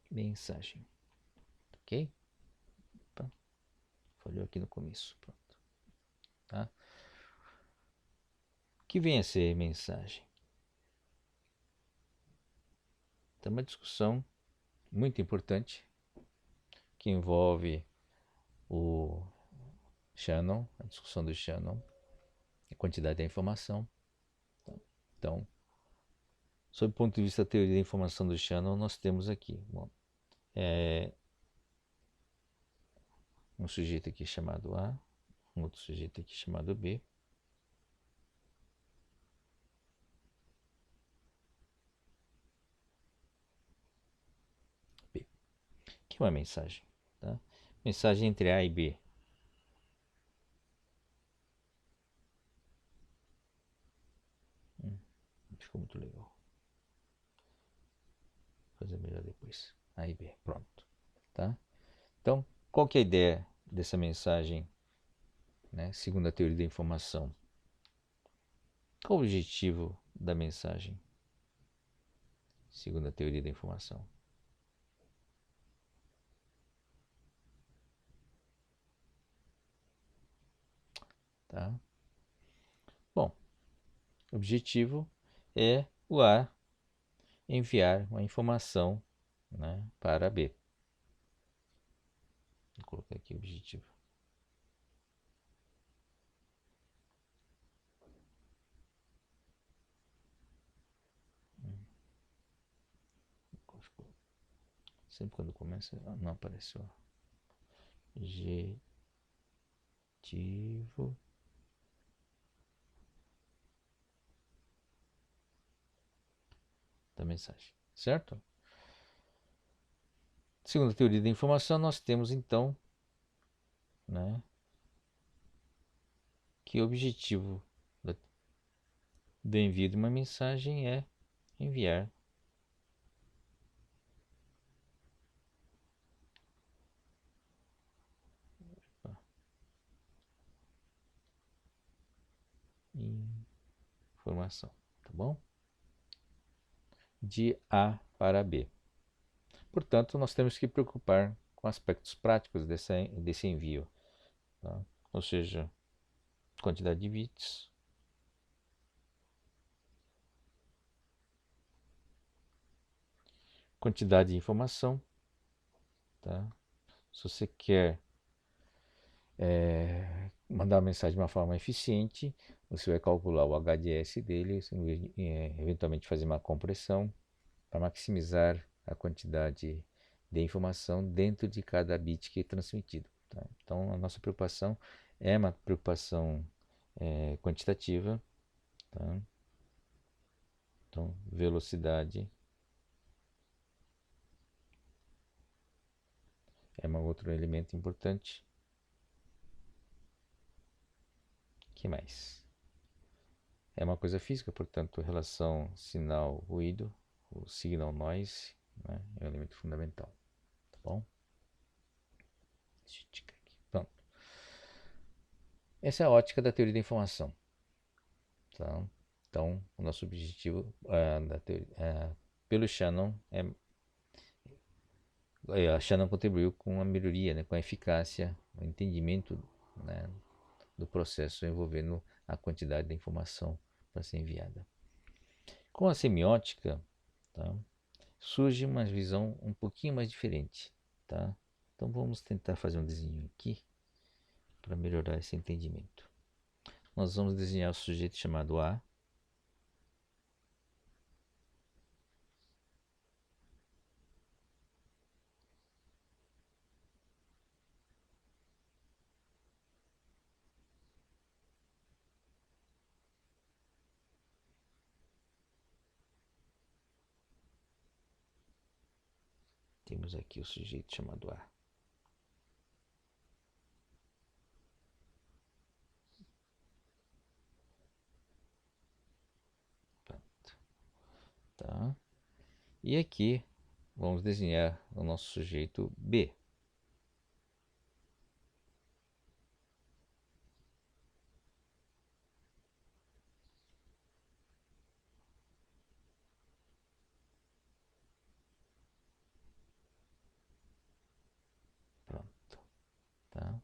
[SPEAKER 1] Mensagem. Ok? Opa, falhou aqui no começo. Pronto. Tá? O que vem a ser mensagem? Tem uma discussão muito importante que envolve o Shannon, a discussão do Shannon, a quantidade da informação. Então, sob o ponto de vista da teoria da informação do Shannon, nós temos aqui um sujeito aqui chamado A, um outro sujeito aqui chamado B. B, que é uma mensagem, tá? Mensagem entre A e B. Ficou muito legal. Vou fazer melhor depois. A e B, pronto, tá? Então, qual que é a ideia dessa mensagem, né, segundo a teoria da informação? Qual o objetivo da mensagem, segundo a teoria da informação? Tá? Bom, o objetivo é o A enviar uma informação, né, para B. Vou colocar aqui o objetivo. Sempre quando começa, não apareceu. Objetivo da mensagem, certo? Segundo a teoria da informação, nós temos então, né, que o objetivo do envio de uma mensagem é enviar informação, tá bom? De A para B. Portanto, nós temos que preocupar com aspectos práticos desse envio, tá? Ou seja, quantidade de bits, quantidade de informação, tá? Se você quer mandar uma mensagem de uma forma eficiente, você vai calcular o HDS dele, eventualmente fazer uma compressão para maximizar a quantidade de informação dentro de cada bit que é transmitido. Tá? Então, a nossa preocupação é uma preocupação quantitativa. Tá? Então, velocidade é um outro elemento importante. O que mais? É uma coisa física, portanto, relação sinal-ruído, o signal noise, né, é um elemento fundamental. Tá bom? Deixa eu ticar aqui. Pronto. Essa é a ótica da teoria da informação. Tá? Então, o nosso objetivo da teoria, pelo Shannon, a Shannon contribuiu com a melhoria, né, com a eficácia, o entendimento, né, do processo envolvendo a quantidade de informação para ser enviada. Com a semiótica, tá, surge uma visão um pouquinho mais diferente. Tá? Então vamos tentar fazer um desenho aqui para melhorar esse entendimento. Nós vamos desenhar o sujeito chamado A. Temos aqui o sujeito chamado A. Pronto. Tá? E aqui vamos desenhar o nosso sujeito B. Pronto. Tá?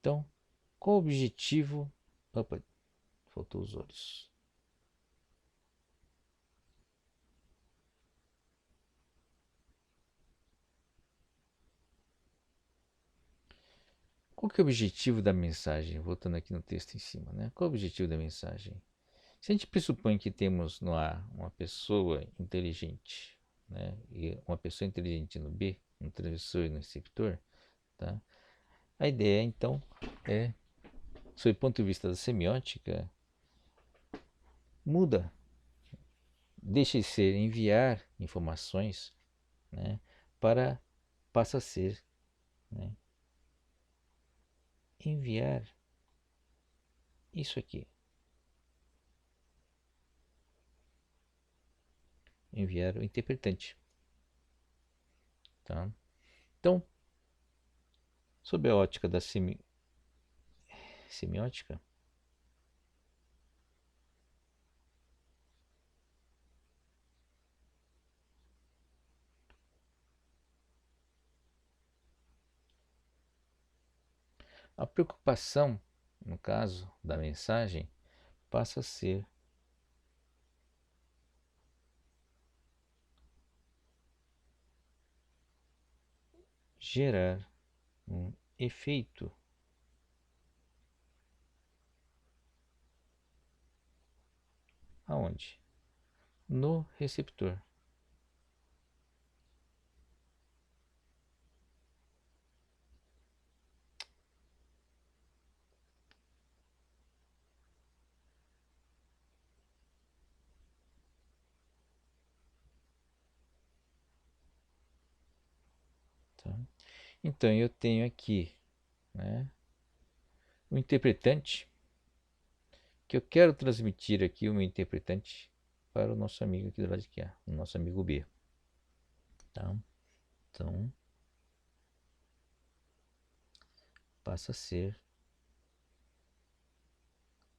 [SPEAKER 1] Então, qual o objetivo? Opa, faltou os olhos. Qual que é o objetivo da mensagem? Voltando aqui no texto em cima, né? Qual é o objetivo da mensagem? Se a gente pressupõe que temos no A uma pessoa inteligente, né, e uma pessoa inteligente no B, no transmissor e no receptor, tá? A ideia, então, é, sob o ponto de vista da semiótica, muda, deixa de ser enviar informações, né, para passa a ser, né, enviar isso aqui, enviar o interpretante, tá? Então, sob a ótica da semiótica, a preocupação, no caso da mensagem, passa a ser gerar um efeito aonde? No receptor. Tá? Então eu tenho aqui, né, o interpretante que eu quero transmitir aqui o meu interpretante para o nosso amigo aqui do lado de cá, o nosso amigo B. Tá? Então passa a ser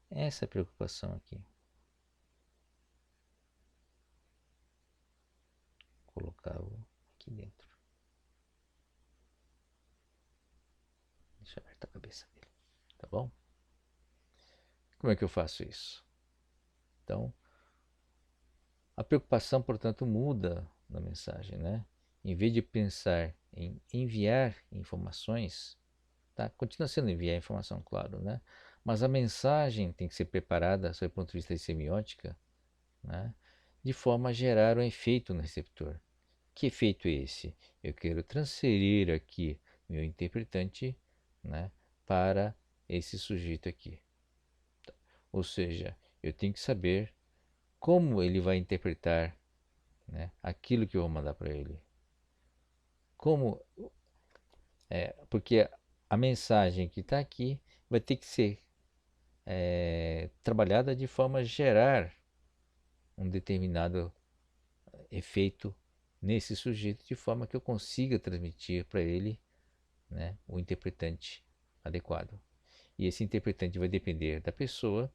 [SPEAKER 1] essa preocupação aqui. Colocá-lo aqui dentro. Deixa eu apertar a cabeça dele. Tá bom? Como é que eu faço isso? Então, a preocupação, portanto, muda na mensagem, né? Em vez de pensar em enviar informações, tá? Continua sendo enviar informação, claro, né? Mas a mensagem tem que ser preparada, sob o ponto de vista de semiótica, né? De forma a gerar um efeito no receptor. Que efeito é esse? Eu quero transferir aqui meu interpretante, né, para esse sujeito aqui. Ou seja, eu tenho que saber como ele vai interpretar, né, aquilo que eu vou mandar para ele. Como, porque a mensagem que está aqui vai ter que ser trabalhada de forma a gerar um determinado efeito nesse sujeito, de forma que eu consiga transmitir para ele, né, o interpretante adequado. E esse interpretante vai depender da pessoa,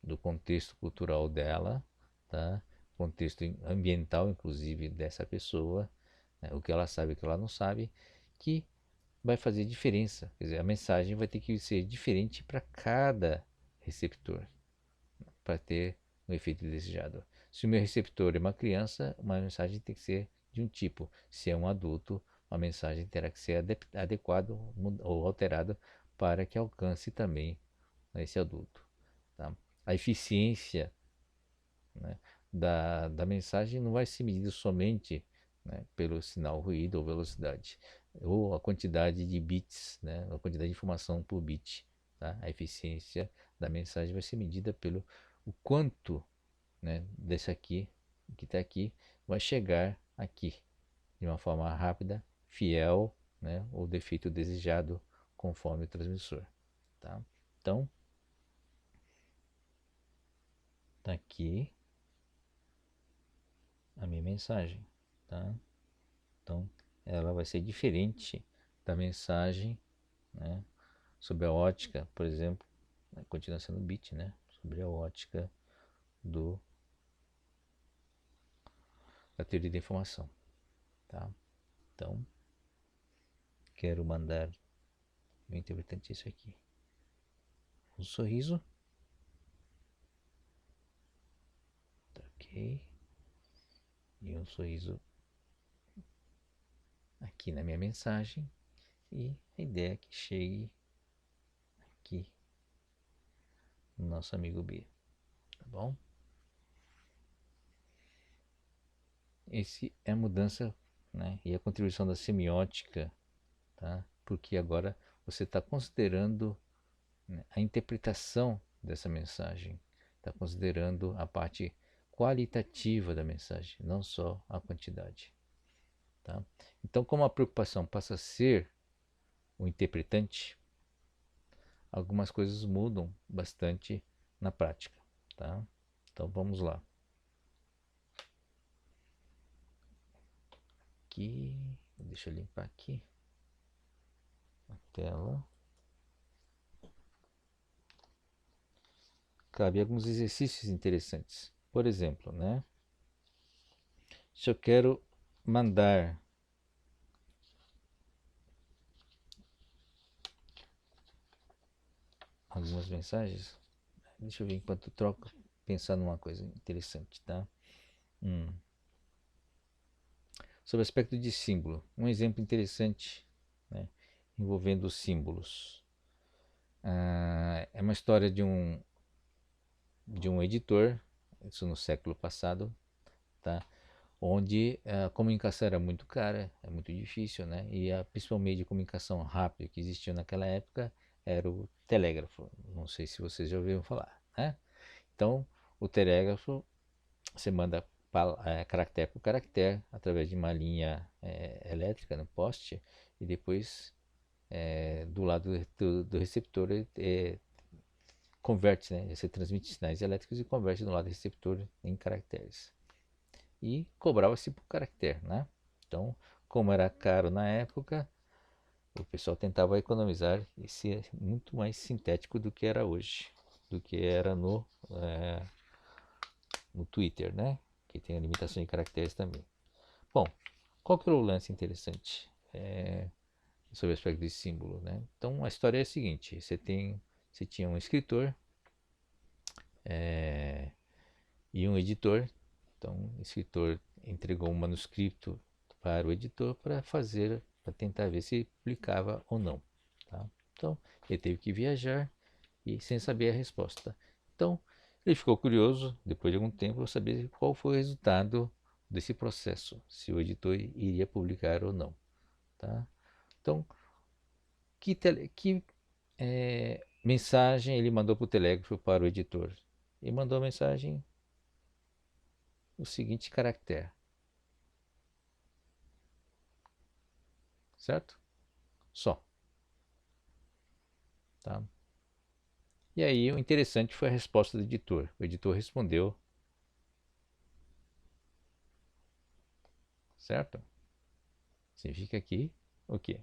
[SPEAKER 1] do contexto cultural dela, tá? Contexto ambiental, inclusive, dessa pessoa, né? O que ela sabe, o que ela não sabe, que vai fazer diferença. Quer dizer, a mensagem vai ter que ser diferente para cada receptor, para ter o efeito desejado. Se o meu receptor é uma criança, uma mensagem tem que ser de um tipo. Se é um adulto, uma mensagem terá que ser adequada ou alterada para que alcance também esse adulto. Tá? A eficiência, né, da mensagem não vai ser medida somente, né, pelo sinal ruído ou velocidade, ou a quantidade de bits, né, a quantidade de informação por bit. Tá? A eficiência da mensagem vai ser medida pelo o quanto, né, desse aqui, que está aqui, vai chegar aqui de uma forma rápida, fiel, né, ou do efeito desejado conforme o transmissor. Tá? Então, tá aqui a minha mensagem, tá? Então, ela vai ser diferente da mensagem, né, sobre a ótica, por exemplo, né, continua sendo bit, né, sobre a ótica da teoria da informação, tá? Então, quero mandar meu interpretante isso aqui. Um sorriso, tá ok, e um sorriso aqui na minha mensagem, e a ideia é que chegue aqui no nosso amigo B, tá bom? Esse é a mudança, né, e a contribuição da semiótica, tá? Porque agora você está considerando, né, a interpretação dessa mensagem, está considerando a parte qualitativa da mensagem, não só a quantidade, tá? Então, como a preocupação passa a ser o interpretante, algumas coisas mudam bastante na prática, tá? Então, vamos lá. Aqui, deixa eu limpar aqui a tela. Cabe alguns exercícios interessantes. Por exemplo, né? Se eu quero mandar algumas mensagens, deixa eu ver enquanto eu troco, pensar numa coisa interessante, tá? Sobre o aspecto de símbolo, um exemplo interessante, né, envolvendo símbolos. É uma história de um editor, isso no século passado, tá? Onde a comunicação era muito cara, é muito difícil, né? E a principal meio de comunicação rápida que existia naquela época era o telégrafo. Não sei se vocês já ouviram falar, né? Então, o telégrafo, você manda caractere por caractere através de uma linha elétrica no poste, e depois do lado do receptor converte, né? Você transmite sinais elétricos e converte do lado do receptor em caracteres. E cobrava-se por caractere, né? Então, como era caro na época, o pessoal tentava economizar e ser muito mais sintético do que era hoje, do que era no Twitter, né? Que tem a limitação de caracteres também. Bom, qual que é o lance interessante sobre o aspecto de símbolo, né? Então, a história é a seguinte: você tinha um escritor e um editor. Então, o escritor entregou um manuscrito para o editor para tentar ver se publicava ou não. Tá? Então, ele teve que viajar e sem saber a resposta. Então, ele ficou curioso, depois de algum tempo, saber qual foi o resultado desse processo, se o editor iria publicar ou não. Tá? Então, que mensagem ele mandou para o telégrafo para o editor? Ele mandou a mensagem, o seguinte caractere, certo? Só. Tá? E aí o interessante foi a resposta do editor. O editor respondeu, certo? Significa que o quê?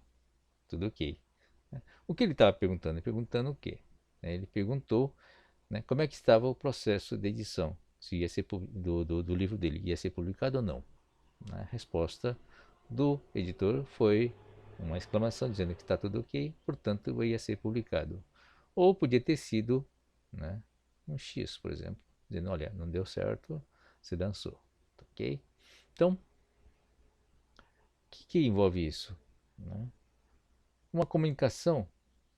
[SPEAKER 1] Tudo ok. O que ele estava perguntando? Ele perguntando o quê? Ele perguntou, né, como é que estava o processo de edição, se ia ser do livro dele, ia ser publicado ou não. A resposta do editor foi uma exclamação dizendo que está tudo ok, portanto ia ser publicado. Ou podia ter sido, né, um X, por exemplo, dizendo, olha, não deu certo, você dançou, ok? Então, o que envolve isso? Né? Uma comunicação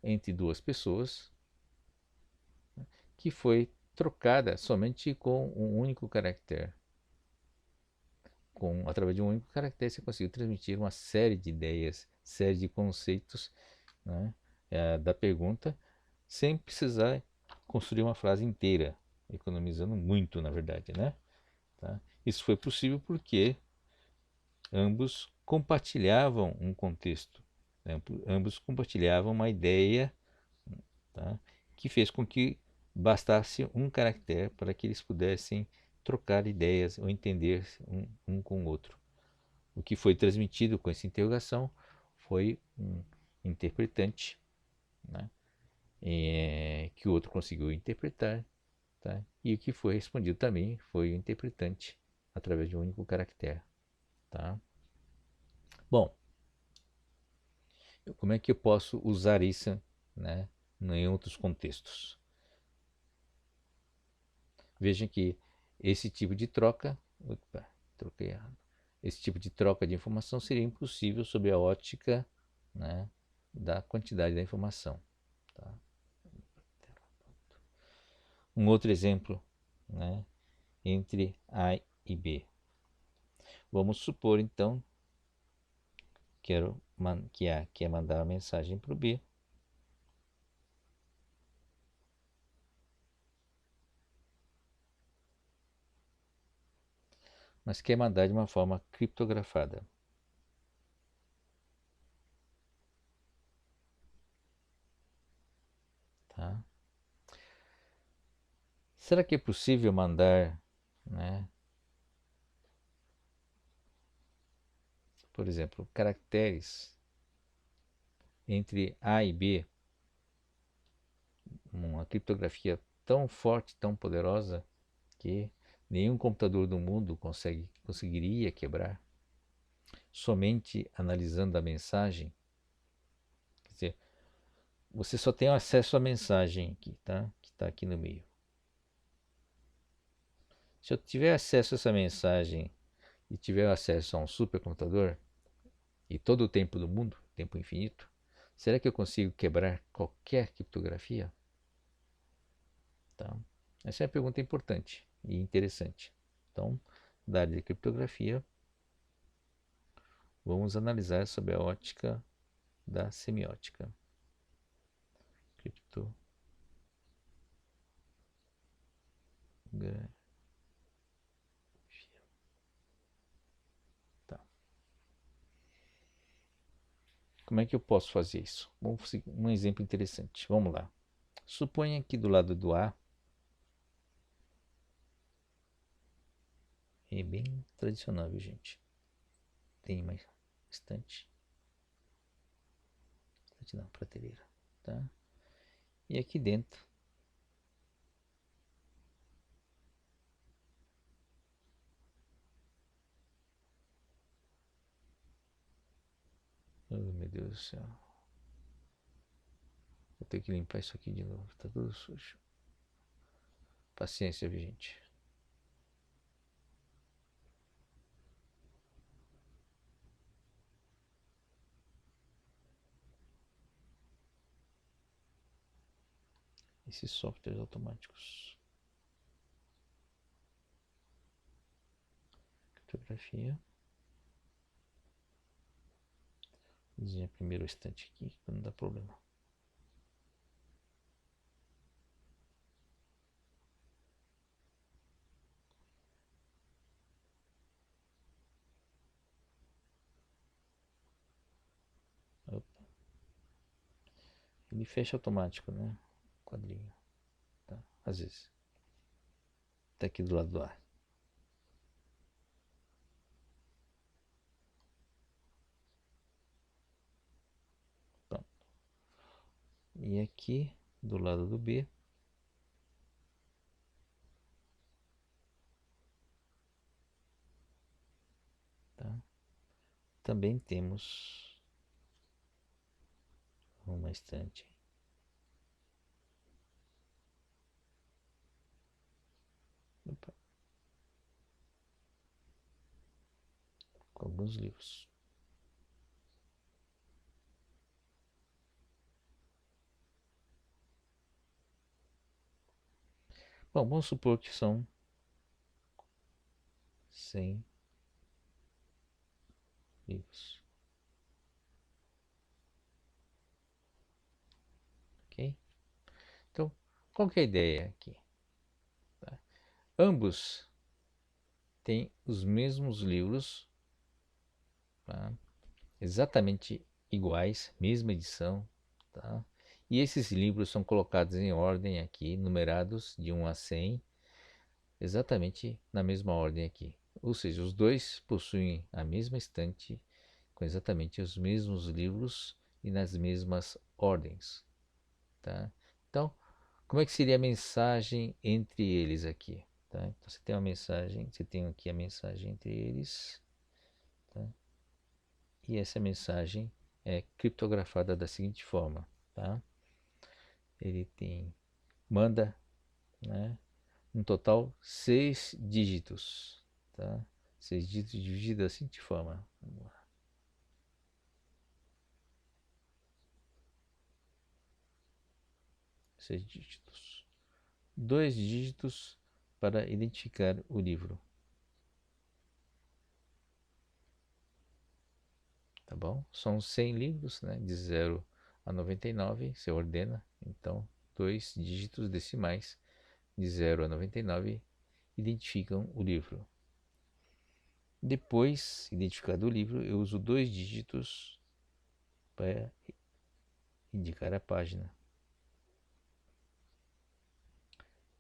[SPEAKER 1] entre duas pessoas que foi trocada somente com um único caractere. Através de um único caractere você conseguiu transmitir uma série de ideias, série de conceitos, né, da pergunta, sem precisar construir uma frase inteira, economizando muito, na verdade, né? Tá? Isso foi possível porque ambos compartilhavam um contexto, né? Ambos compartilhavam uma ideia, tá? Que fez com que bastasse um caractere para que eles pudessem trocar ideias ou entender um com o outro. O que foi transmitido com essa interrogação foi um interpretante, né? Que o outro conseguiu interpretar, tá? E o que foi respondido também foi o interpretante através de um único caractere. Tá? Bom, como é que eu posso usar isso, né, em outros contextos? Vejam que esse tipo de troca, opa, troquei errado. Esse tipo de troca de informação seria impossível sob a ótica, né, da quantidade da informação. Tá? Um outro exemplo, né, entre A e B. Vamos supor então que A quer mandar uma mensagem para o B. Mas quer mandar de uma forma criptografada. Tá? Será que é possível mandar, né, por exemplo, caracteres entre A e B, uma criptografia tão forte, tão poderosa, que nenhum computador do mundo conseguiria quebrar, somente analisando a mensagem? Quer dizer, você só tem acesso à mensagem aqui, tá? Que está aqui no meio. Se eu tiver acesso a essa mensagem e tiver acesso a um supercomputador, e todo o tempo do mundo, tempo infinito, será que eu consigo quebrar qualquer criptografia? Tá? Essa é uma pergunta importante e interessante. Então, da área de criptografia, vamos analisar sob a ótica da semiótica. Criptografia. Tá. Como é que eu posso fazer isso? Vamos seguir um exemplo interessante. Vamos lá. Suponha que do lado do A é bem tradicional, viu, gente? Tem mais estante. Estante não, prateleira. Tá? E aqui dentro, oh meu Deus do céu, vou ter que limpar isso aqui de novo, tá tudo sujo. Paciência, viu, gente? esses softwares automáticos. Criptografia. Vou desenhar primeiro o estante aqui, para não dar problema. Opa. Ele fecha automático, né? Quadrinho. Tá? Às vezes. Tá aqui do lado do ar. Pronto. E aqui do lado do B, tá? Também temos uma estante. Opa. Com alguns livros. Bom, vamos supor que são 100 livros. Ok? Então, qual que é a ideia aqui? Tá? Ambos têm os mesmos livros, tá? Exatamente iguais, mesma edição, tá? E esses livros são colocados em ordem aqui, numerados de 1 a 100, exatamente na mesma ordem aqui. Ou seja, os dois possuem a mesma estante, com exatamente os mesmos livros e nas mesmas ordens, tá? Então, como é que seria a mensagem entre eles aqui? Tá? Então, você tem uma mensagem, você tem aqui a mensagem entre eles, tá? E essa mensagem é criptografada da seguinte forma, tá? Ele manda, né, um total 6 dígitos, tá? 6 dígitos dividido da seguinte forma. Vamos lá. 6 dígitos. 2 dígitos para identificar o livro. Tá bom? São 100 livros, né? De 0 a 99, você ordena. Então, 2 dígitos decimais de 0 a 99 identificam o livro. Depois, identificado o livro, eu uso 2 dígitos para indicar a página.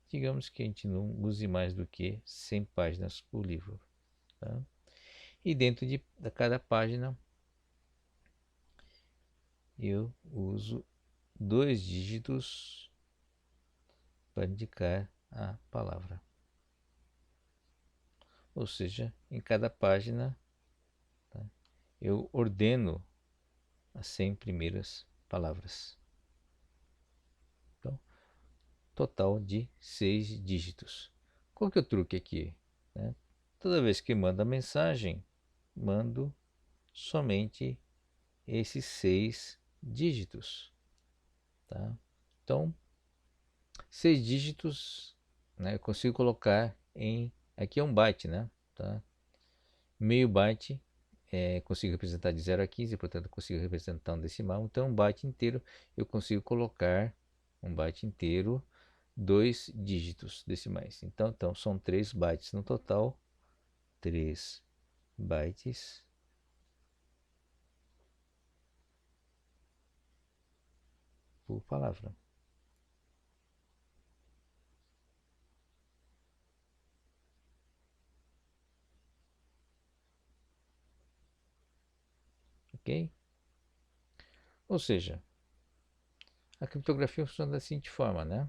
[SPEAKER 1] Digamos que a gente não use mais do que 100 páginas por livro. Tá? E dentro de cada página, eu uso 2 dígitos para indicar a palavra. Ou seja, em cada página, tá, eu ordeno as 100 primeiras palavras. Então, total de 6 dígitos. Qual que é o truque aqui? Né? Toda vez que mando a mensagem, mando somente esses 6 dígitos. Tá? Então, 6 dígitos, né, eu consigo colocar em... Aqui é um byte, né? Tá? Meio byte, consigo representar de 0 a 15, portanto, eu consigo representar um decimal. Então, um byte inteiro, eu consigo colocar um byte inteiro, 2 dígitos decimais. Então, são 3 bytes no total. 3 bytes por palavra. Ok? Ou seja, a criptografia funciona da seguinte forma, né?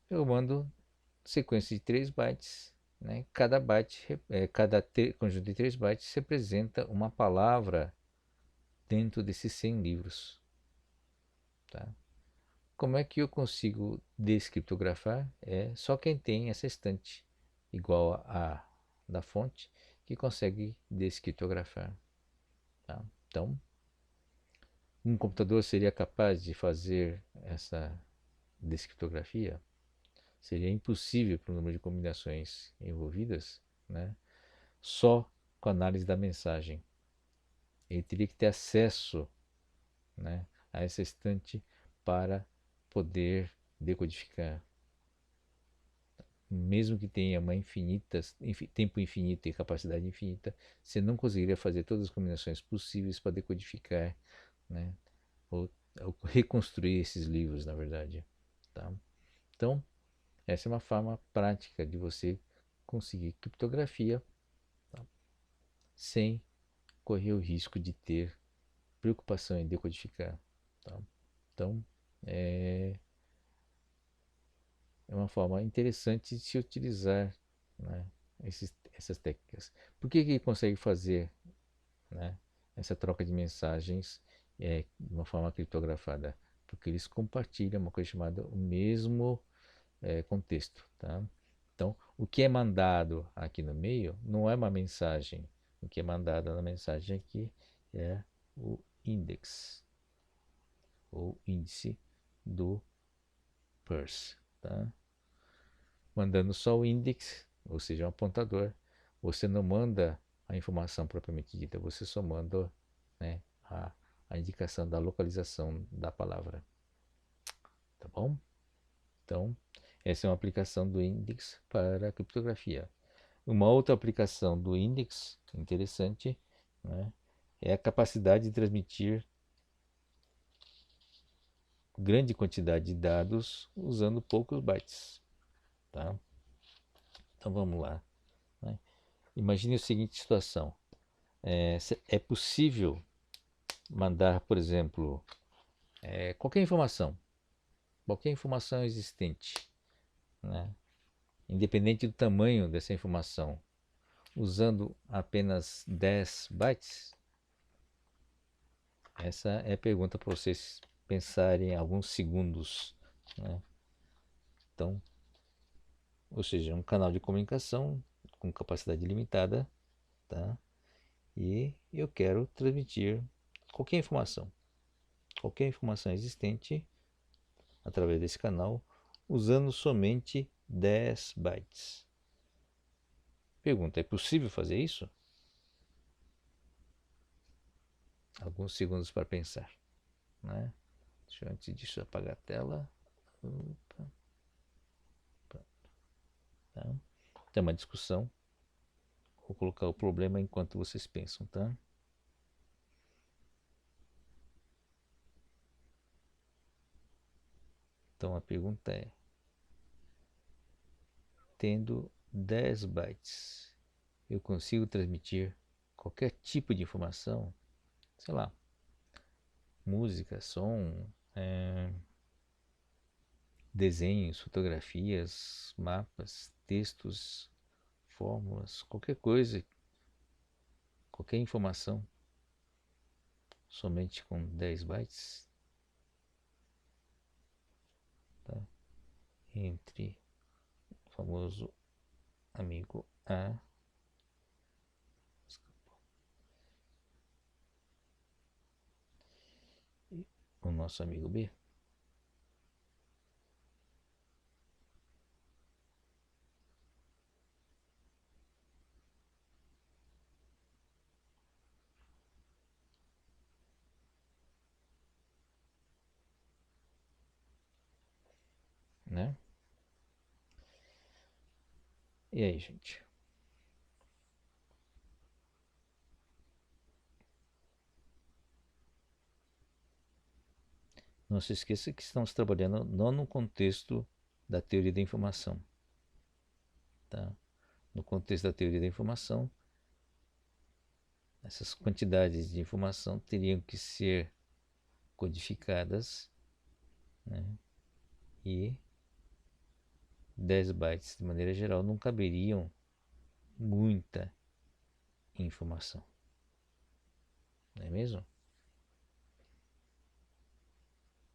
[SPEAKER 1] Eu mando sequência de 3 bytes, né? Cada byte, conjunto de 3 bytes representa uma palavra dentro desses 100 livros. Tá? Como é que eu consigo descriptografar? É só quem tem essa estante igual a da fonte que consegue descriptografar. Tá? Então, Um computador seria capaz de fazer essa descriptografia? Seria impossível para o número de combinações envolvidas, né? Só com a análise da mensagem. Ele teria que ter acesso, né, a essa estante para poder decodificar. Mesmo que tenha uma tempo infinito e capacidade infinita, você não conseguiria fazer todas as combinações possíveis para decodificar, né, ou, ou reconstruir esses livros, na verdade. Tá? Então, essa é uma forma prática de você conseguir criptografia, tá, sem correr o risco de ter preocupação em decodificar. Tá? Então, é, é uma forma interessante de se utilizar, né, essas técnicas. Por que ele consegue fazer, né, essa troca de mensagens de uma forma criptografada? Porque eles compartilham uma coisa chamada o mesmo contexto. Tá? Então, o que é mandado aqui no meio não é uma mensagem. O que é mandado na mensagem aqui é o index, ou índice do purse. Tá? Mandando só o index, ou seja, um apontador, você não manda a informação propriamente dita, você só manda, né, a indicação da localização da palavra. Tá bom? Então, essa é uma aplicação do index para a criptografia. Uma outra aplicação do index interessante, né, é a capacidade de transmitir grande quantidade de dados usando poucos bytes. Tá? Então vamos lá. Né? Imagine a seguinte situação. É possível mandar, por exemplo, qualquer informação existente, né? Independente do tamanho dessa informação, usando apenas 10 bytes? Essa é a pergunta para vocês pensarem alguns segundos. Né? Então, ou seja, um canal de comunicação com capacidade limitada, tá? E eu quero transmitir qualquer informação existente através desse canal, usando somente 10 bytes. Pergunta: é possível fazer isso? Alguns segundos para pensar. Né? Deixa eu, antes disso, apagar a tela. Opa, tá? Tem uma discussão. Vou colocar o problema enquanto vocês pensam, tá? Então a pergunta é: tendo 10 bytes, eu consigo transmitir qualquer tipo de informação? Sei lá, música, som, desenhos, fotografias, mapas, textos, fórmulas, qualquer coisa, qualquer informação, somente com 10 bytes, tá? Entre o famoso amigo A e o nosso amigo B. Né? E aí, gente? Não se esqueça que estamos trabalhando não no contexto da teoria da informação. Tá? No contexto da teoria da informação, essas quantidades de informação teriam que ser codificadas, né? E 10 bytes, de maneira geral, não caberiam muita informação. Não é mesmo?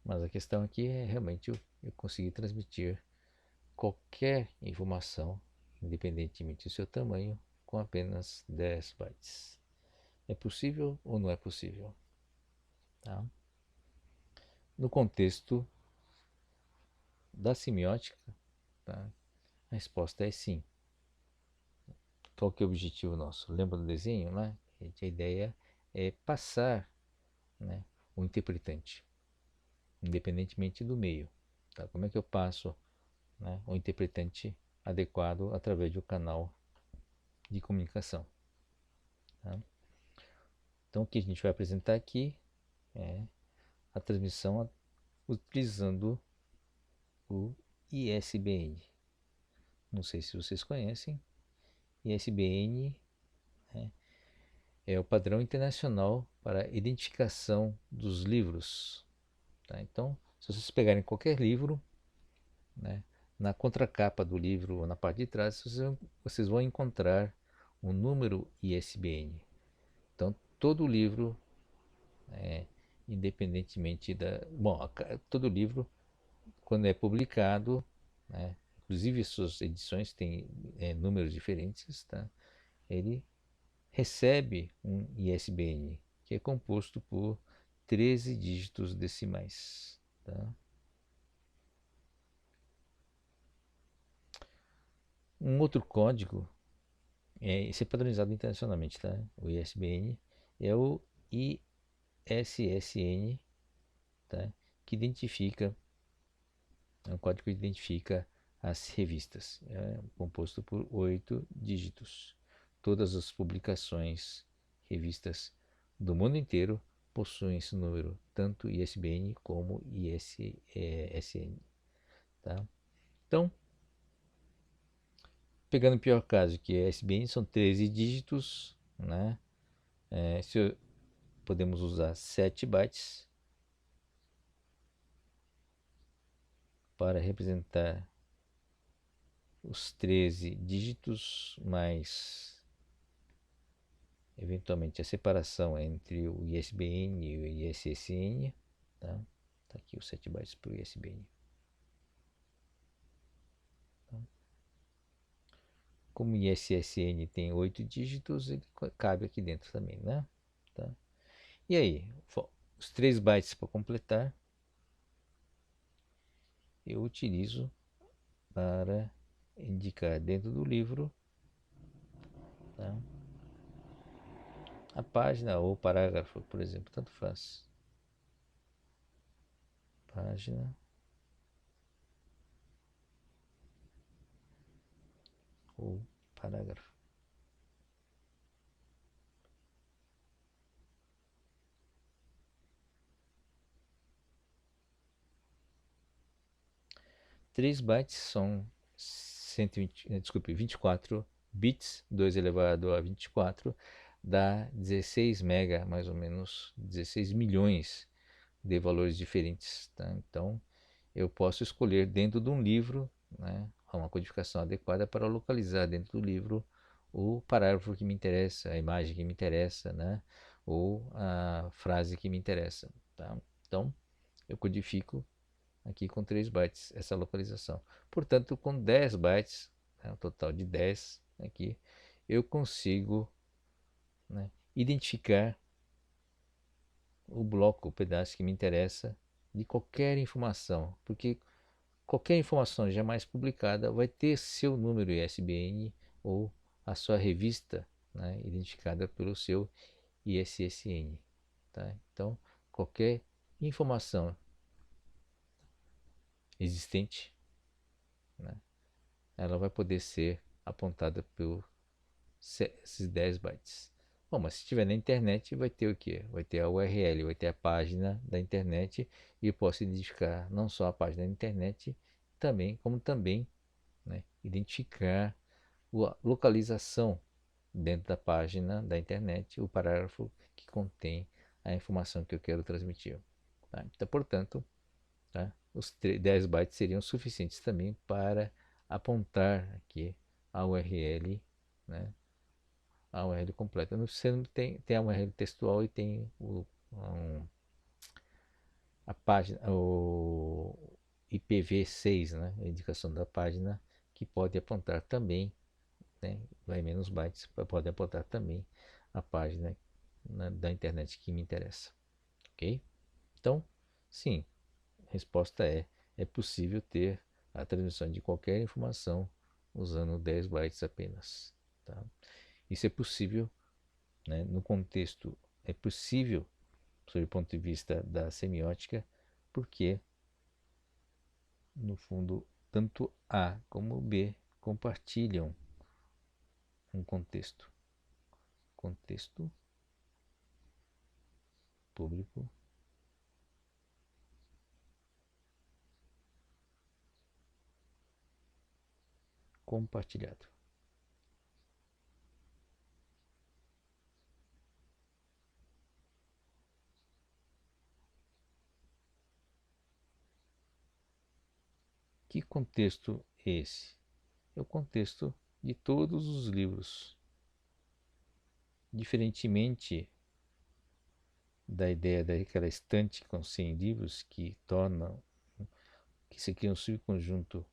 [SPEAKER 1] Mas a questão aqui é realmente eu conseguir transmitir qualquer informação, independentemente do seu tamanho, com apenas 10 bytes. É possível ou não é possível? Tá? no contexto da semiótica, tá? A resposta é sim. Qual que é o objetivo nosso? Lembra do desenho, né? A ideia é passar, né, o interpretante, independentemente do meio. Tá? Como é que eu passo, né, o interpretante adequado através de um canal de comunicação? Tá? Então, o que a gente vai apresentar aqui é a transmissão utilizando o ISBN. Não sei se vocês conhecem. ISBN, né, é o padrão internacional para identificação dos livros. Tá? Então, se vocês pegarem qualquer livro, né, na contracapa do livro ou na parte de trás, vocês vão encontrar um número ISBN. Então, todo livro, independentemente da. Bom, todo livro, quando é publicado, né, inclusive suas edições têm números diferentes, tá? Ele recebe um ISBN, que é composto por 13 dígitos decimais. Tá? Um outro código, esse é padronizado internacionalmente, tá? O ISBN é o ISSN, tá? Que identifica, é um código que identifica as revistas. É composto por 8 dígitos. Todas as publicações, revistas do mundo inteiro possuem esse número, tanto ISBN como ISSN. Tá? Então, pegando o pior caso, que é ISBN, são 13 dígitos, né? Podemos usar 7 bytes para representar os 13 dígitos, mais eventualmente a separação entre o ISBN e o ISSN. Tá? Tá aqui os 7 bytes para o ISBN. Tá? Como o ISSN tem 8 dígitos, ele cabe aqui dentro também, né? Tá? E aí, os 3 bytes para completar, eu utilizo para indicar dentro do livro, tá, a página ou parágrafo, por exemplo, tanto faz. Página ou parágrafo. Três bytes são 24 bits, 2 elevado a 24, dá 16 mega, mais ou menos 16 milhões de valores diferentes. Tá? Então, eu posso escolher dentro de um livro, né, uma codificação adequada para localizar dentro do livro o parágrafo que me interessa, a imagem que me interessa, né, ou a frase que me interessa. Tá? Então, eu codifico aqui com 3 bytes essa localização. Portanto, com 10 bytes, né, um total de 10 aqui, eu consigo, né, identificar o bloco, o pedaço que me interessa de qualquer informação, porque qualquer informação jamais publicada vai ter seu número ISBN ou a sua revista, né, identificada pelo seu ISSN. Tá? Então, qualquer informação existente, né, ela vai poder ser apontada por esses 10 bytes. Bom, mas se estiver na internet, vai ter o quê? Vai ter a URL, vai ter a página da internet e eu posso identificar não só a página da internet, também, como também, né, identificar a localização dentro da página da internet, o parágrafo que contém a informação que eu quero transmitir. Tá? Então, portanto, tá, os 10 bytes seriam suficientes também para apontar aqui a URL, né, a URL completa. Você não tem a URL textual e tem a página, o IPv6, né, a indicação da página, que pode apontar também, né, vai menos bytes, pode apontar também a página, né, da internet que me interessa. Ok? Então, sim, resposta é possível ter a transmissão de qualquer informação usando 10 bytes apenas. Tá? Isso é possível, né, no contexto, é possível sob o ponto de vista da semiótica, porque, no fundo, tanto A como B compartilham um contexto. Contexto público compartilhado. Que contexto é esse? É o contexto de todos os livros. Diferentemente da ideia daquela estante com 100 livros que se cria um subconjunto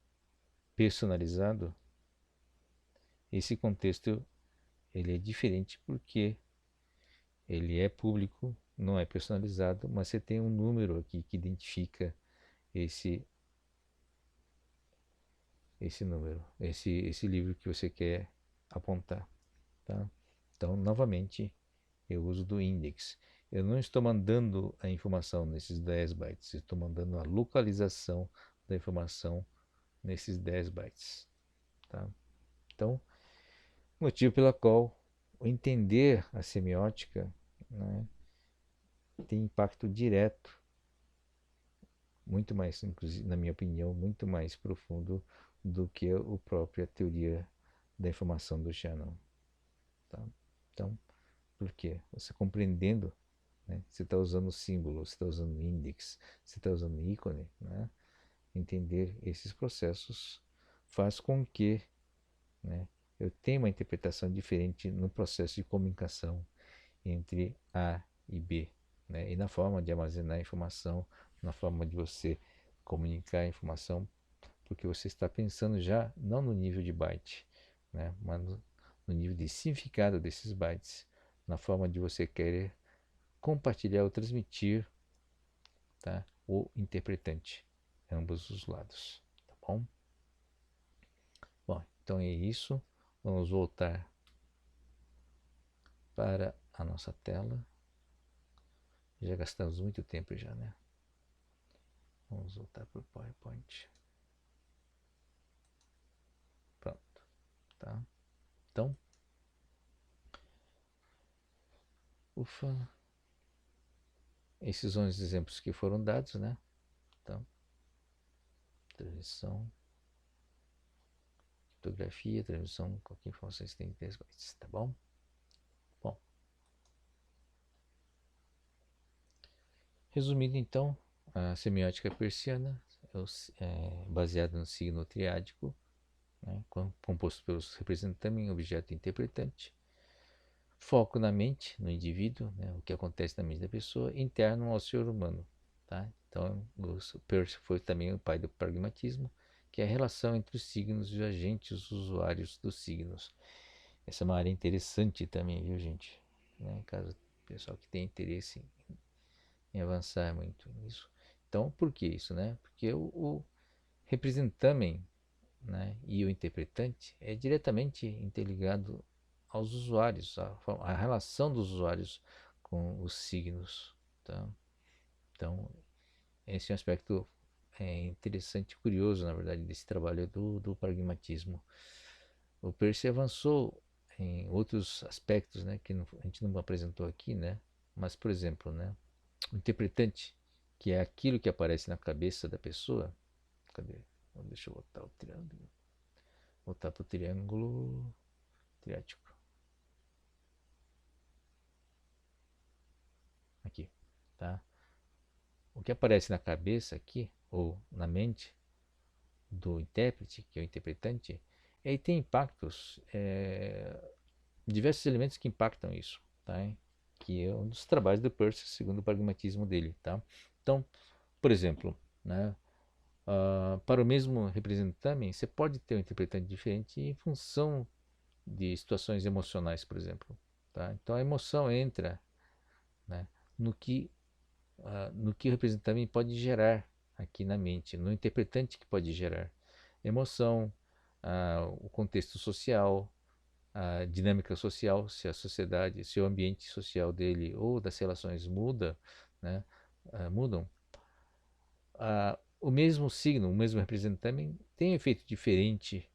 [SPEAKER 1] personalizado, esse contexto ele é diferente porque ele é público, não é personalizado, mas você tem um número aqui que identifica esse esse livro que você quer apontar, tá? Então, novamente, eu uso do index. Eu não estou mandando a informação nesses 10 bytes, eu estou mandando a localização da informação nesses 10 bytes, tá? Então, motivo pelo qual o entender a semiótica, né, tem impacto direto, muito mais, inclusive, na minha opinião, muito mais profundo do que a própria teoria da informação do Shannon. Tá? Então, por quê? Você compreendendo, né, você está usando símbolo, você está usando index, você está usando ícone, né? Entender esses processos faz com que, né, eu tenha uma interpretação diferente no processo de comunicação entre A e B, né? E na forma de armazenar informação, na forma de você comunicar a informação, porque você está pensando já não no nível de byte, né? Mas no nível de significado desses bytes, na forma de você querer compartilhar ou transmitir, tá? O interpretante, ambos os lados, tá bom? Bom, então é isso. Vamos voltar para a nossa tela. Já gastamos muito tempo já, né? Vamos voltar para o PowerPoint. Pronto, tá? Então, ufa, esses são os exemplos que foram dados, né? Então, transmissão, fotografia, transmissão, qualquer informação que tem 10 bytes, tá bom? Bom, resumindo então, a semiótica persiana é baseada no signo triádico, né, composto pelos representante, objeto e interpretante. Foco na mente, no indivíduo, né, o que acontece na mente da pessoa, interno ao ser humano. Tá? Então, o Peirce foi também o pai do pragmatismo, que é a relação entre os signos e os agentes, os usuários dos signos. Essa é uma área interessante também, viu, gente? Né? Caso o pessoal que tem interesse em avançar muito nisso. Então, por que isso, né? Porque o representamen, né, e o interpretante é diretamente interligado aos usuários, a relação dos usuários com os signos. Tá? Então, esse é um aspecto interessante e curioso, na verdade, desse trabalho do pragmatismo. O Peirce avançou em outros aspectos, né, que a gente não apresentou aqui, né? Mas, por exemplo, né, o interpretante, que é aquilo que aparece na cabeça da pessoa. Cadê? Deixa eu botar o triângulo. Voltar para o triângulo triático. Aqui, tá? O que aparece na cabeça aqui, ou na mente do intérprete, que é o interpretante, aí tem impactos, diversos elementos que impactam isso, tá? Que é um dos trabalhos do Peirce, segundo o pragmatismo dele, tá? Então, por exemplo, né, para o mesmo representante, você pode ter um interpretante diferente em função de situações emocionais, por exemplo. Tá? Então a emoção entra, né, no que no que o representante pode gerar, aqui na mente, no interpretante que pode gerar emoção, o contexto social, a dinâmica social, se a sociedade, se o ambiente social dele ou das relações muda, né, mudam, o mesmo signo, o mesmo representante tem um efeito diferente,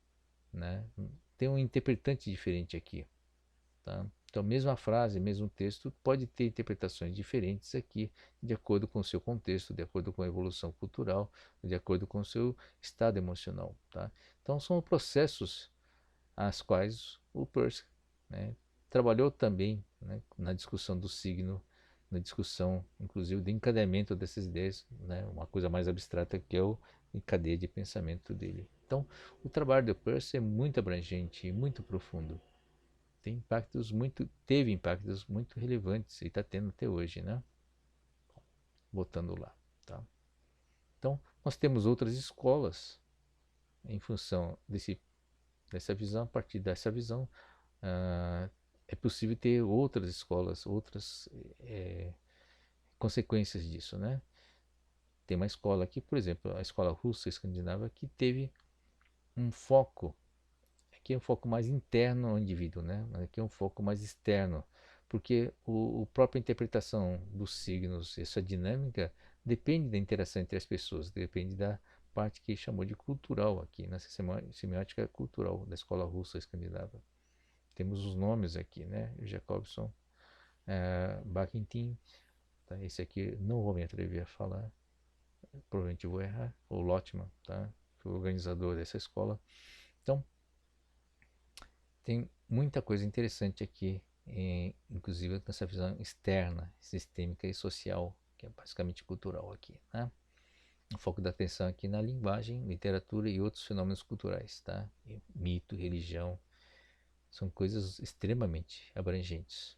[SPEAKER 1] né? Tem um interpretante diferente aqui, tá? Então, mesma frase, mesmo texto, pode ter interpretações diferentes aqui, de acordo com o seu contexto, de acordo com a evolução cultural, de acordo com o seu estado emocional, tá? Então, são processos às quais o Peirce, né, trabalhou também, né, na discussão do signo, na discussão, inclusive, do encadeamento dessas ideias, né, uma coisa mais abstrata que é o cadeia de pensamento dele. Então, o trabalho do Peirce é muito abrangente e muito profundo. Teve impactos muito relevantes e está tendo até hoje, né? Voltando lá, tá? Então, nós temos outras escolas em função dessa visão, a partir dessa visão, é possível ter outras escolas, outras consequências disso, né? Tem uma escola aqui, por exemplo, a escola russa escandinava, que teve um foco, aqui é um foco mais interno ao indivíduo, né? Mas aqui é um foco mais externo, porque a própria interpretação dos signos, essa dinâmica, depende da interação entre as pessoas, depende da parte que chamou de cultural aqui, nessa semiótica cultural da escola russa escandinava. Temos os nomes aqui, né? Jacobson, Bakhtin, tá? Esse aqui não vou me atrever a falar, provavelmente vou errar, o Lotman, tá? Foi o organizador dessa escola. Então, tem muita coisa interessante aqui, inclusive nessa visão externa, sistêmica e social, que é basicamente cultural aqui, né? O foco da atenção aqui na linguagem, literatura e outros fenômenos culturais, tá? E mito, religião, são coisas extremamente abrangentes.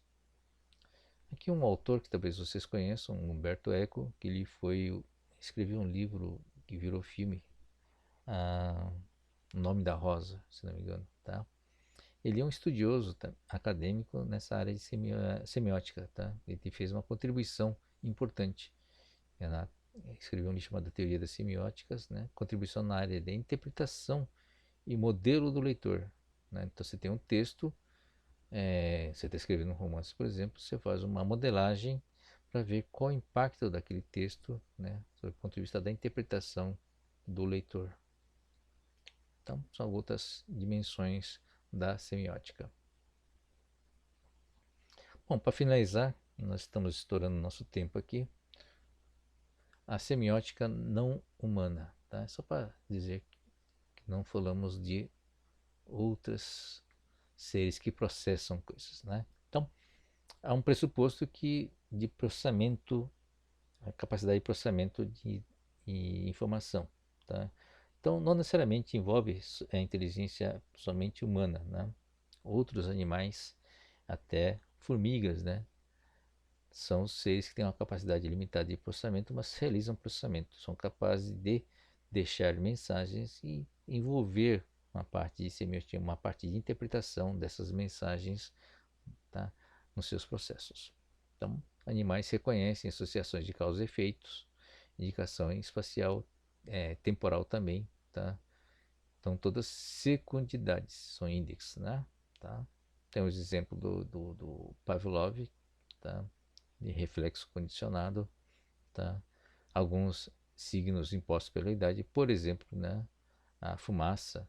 [SPEAKER 1] Aqui um autor que talvez vocês conheçam, Humberto Eco, que escreveu um livro que virou filme, O Nome da Rosa, se não me engano, tá? Ele é um estudioso, tá, acadêmico nessa área de semiótica, tá? Ele fez uma contribuição importante. Ela escreveu um livro chamado Teoria das Semióticas, né? Contribuição na área da interpretação e modelo do leitor, né? Então você tem um texto, você está escrevendo um romance, por exemplo, você faz uma modelagem para ver qual o impacto daquele texto, né, sob o ponto de vista da interpretação do leitor. Então, são outras dimensões da semiótica. Bom, para finalizar, nós estamos estourando nosso tempo aqui. A semiótica não humana, tá? Só para dizer que não falamos de outros seres que processam coisas, né? Então, há um pressuposto de processamento, a capacidade de processamento de informação, tá? Então, não necessariamente envolve a inteligência somente humana, né? Outros animais, até formigas, né? São seres que têm uma capacidade limitada de processamento, mas realizam processamento. São capazes de deixar mensagens e envolver uma parte de semiotia, uma parte de interpretação dessas mensagens, tá, nos seus processos. Então, animais reconhecem associações de causa e efeitos, indicação espacial, temporal também, tá? Então, todas secundidades são índices, né? Tá? Temos exemplo do Pavlov, tá? De reflexo condicionado, tá? Alguns signos impostos pela idade, por exemplo, né? A fumaça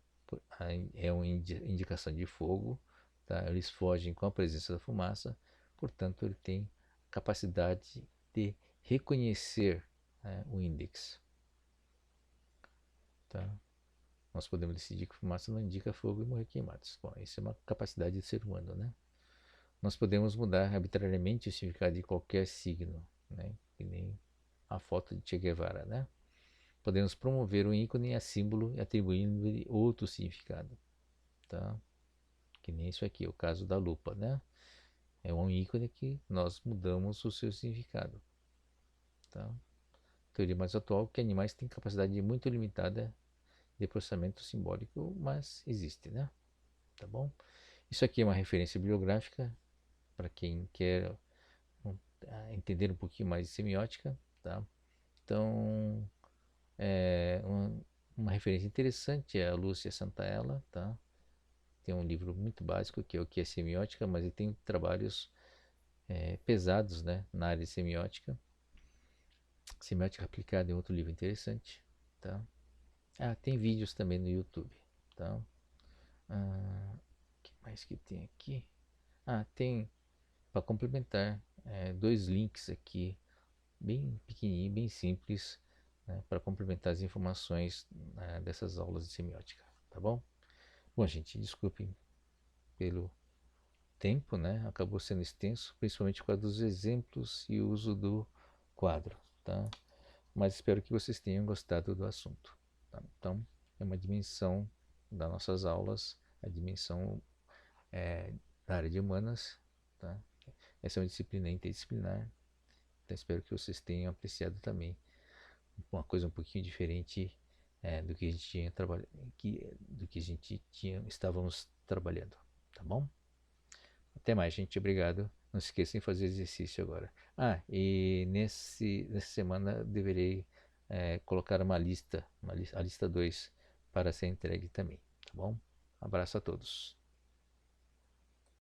[SPEAKER 1] é uma indicação de fogo, tá? Eles fogem com a presença da fumaça, portanto, ele tem capacidade de reconhecer, né, o índice, tá? Nós podemos decidir que fumaça não indica fogo e morrer queimados. Bom, isso é uma capacidade do ser humano, né? Nós podemos mudar arbitrariamente o significado de qualquer signo, né? Que nem a foto de Che Guevara, né? Podemos promover um ícone a símbolo e atribuindo-lhe outro significado, tá? Que nem isso aqui, o caso da lupa, né? É um ícone que nós mudamos o seu significado, tá? Teoria mais atual que animais têm capacidade muito limitada de processamento simbólico, mas existe, né? Tá bom? Isso aqui é uma referência bibliográfica para quem quer entender um pouquinho mais de semiótica, tá? Então, Uma referência interessante é a Lúcia Santaella, tá? Tem um livro muito básico que é o que é semiótica, mas ele tem trabalhos pesados, né, na área de semiótica. Semiótica aplicada é outro livro interessante, tá? Ah, tem vídeos também no YouTube, tá? O que mais que tem aqui? Ah, tem para complementar dois links aqui, bem pequenininho, bem simples, né, para complementar as informações dessas aulas de semiótica, tá bom? Bom, gente, desculpem pelo tempo, né? Acabou sendo extenso, principalmente por causa dos exemplos e uso do quadro, tá? Mas espero que vocês tenham gostado do assunto, tá? Então, é uma dimensão das nossas aulas, a dimensão da área de humanas, tá? Essa é uma disciplina interdisciplinar, então espero que vocês tenham apreciado também uma coisa um pouquinho diferente do que a gente tinha trabalhado, do que a gente estávamos trabalhando, tá bom? Até mais, gente. Obrigado. Não se esqueçam de fazer exercício agora. Ah, e nessa semana deverei colocar a lista 2 para ser entregue também, tá bom? Abraço a todos.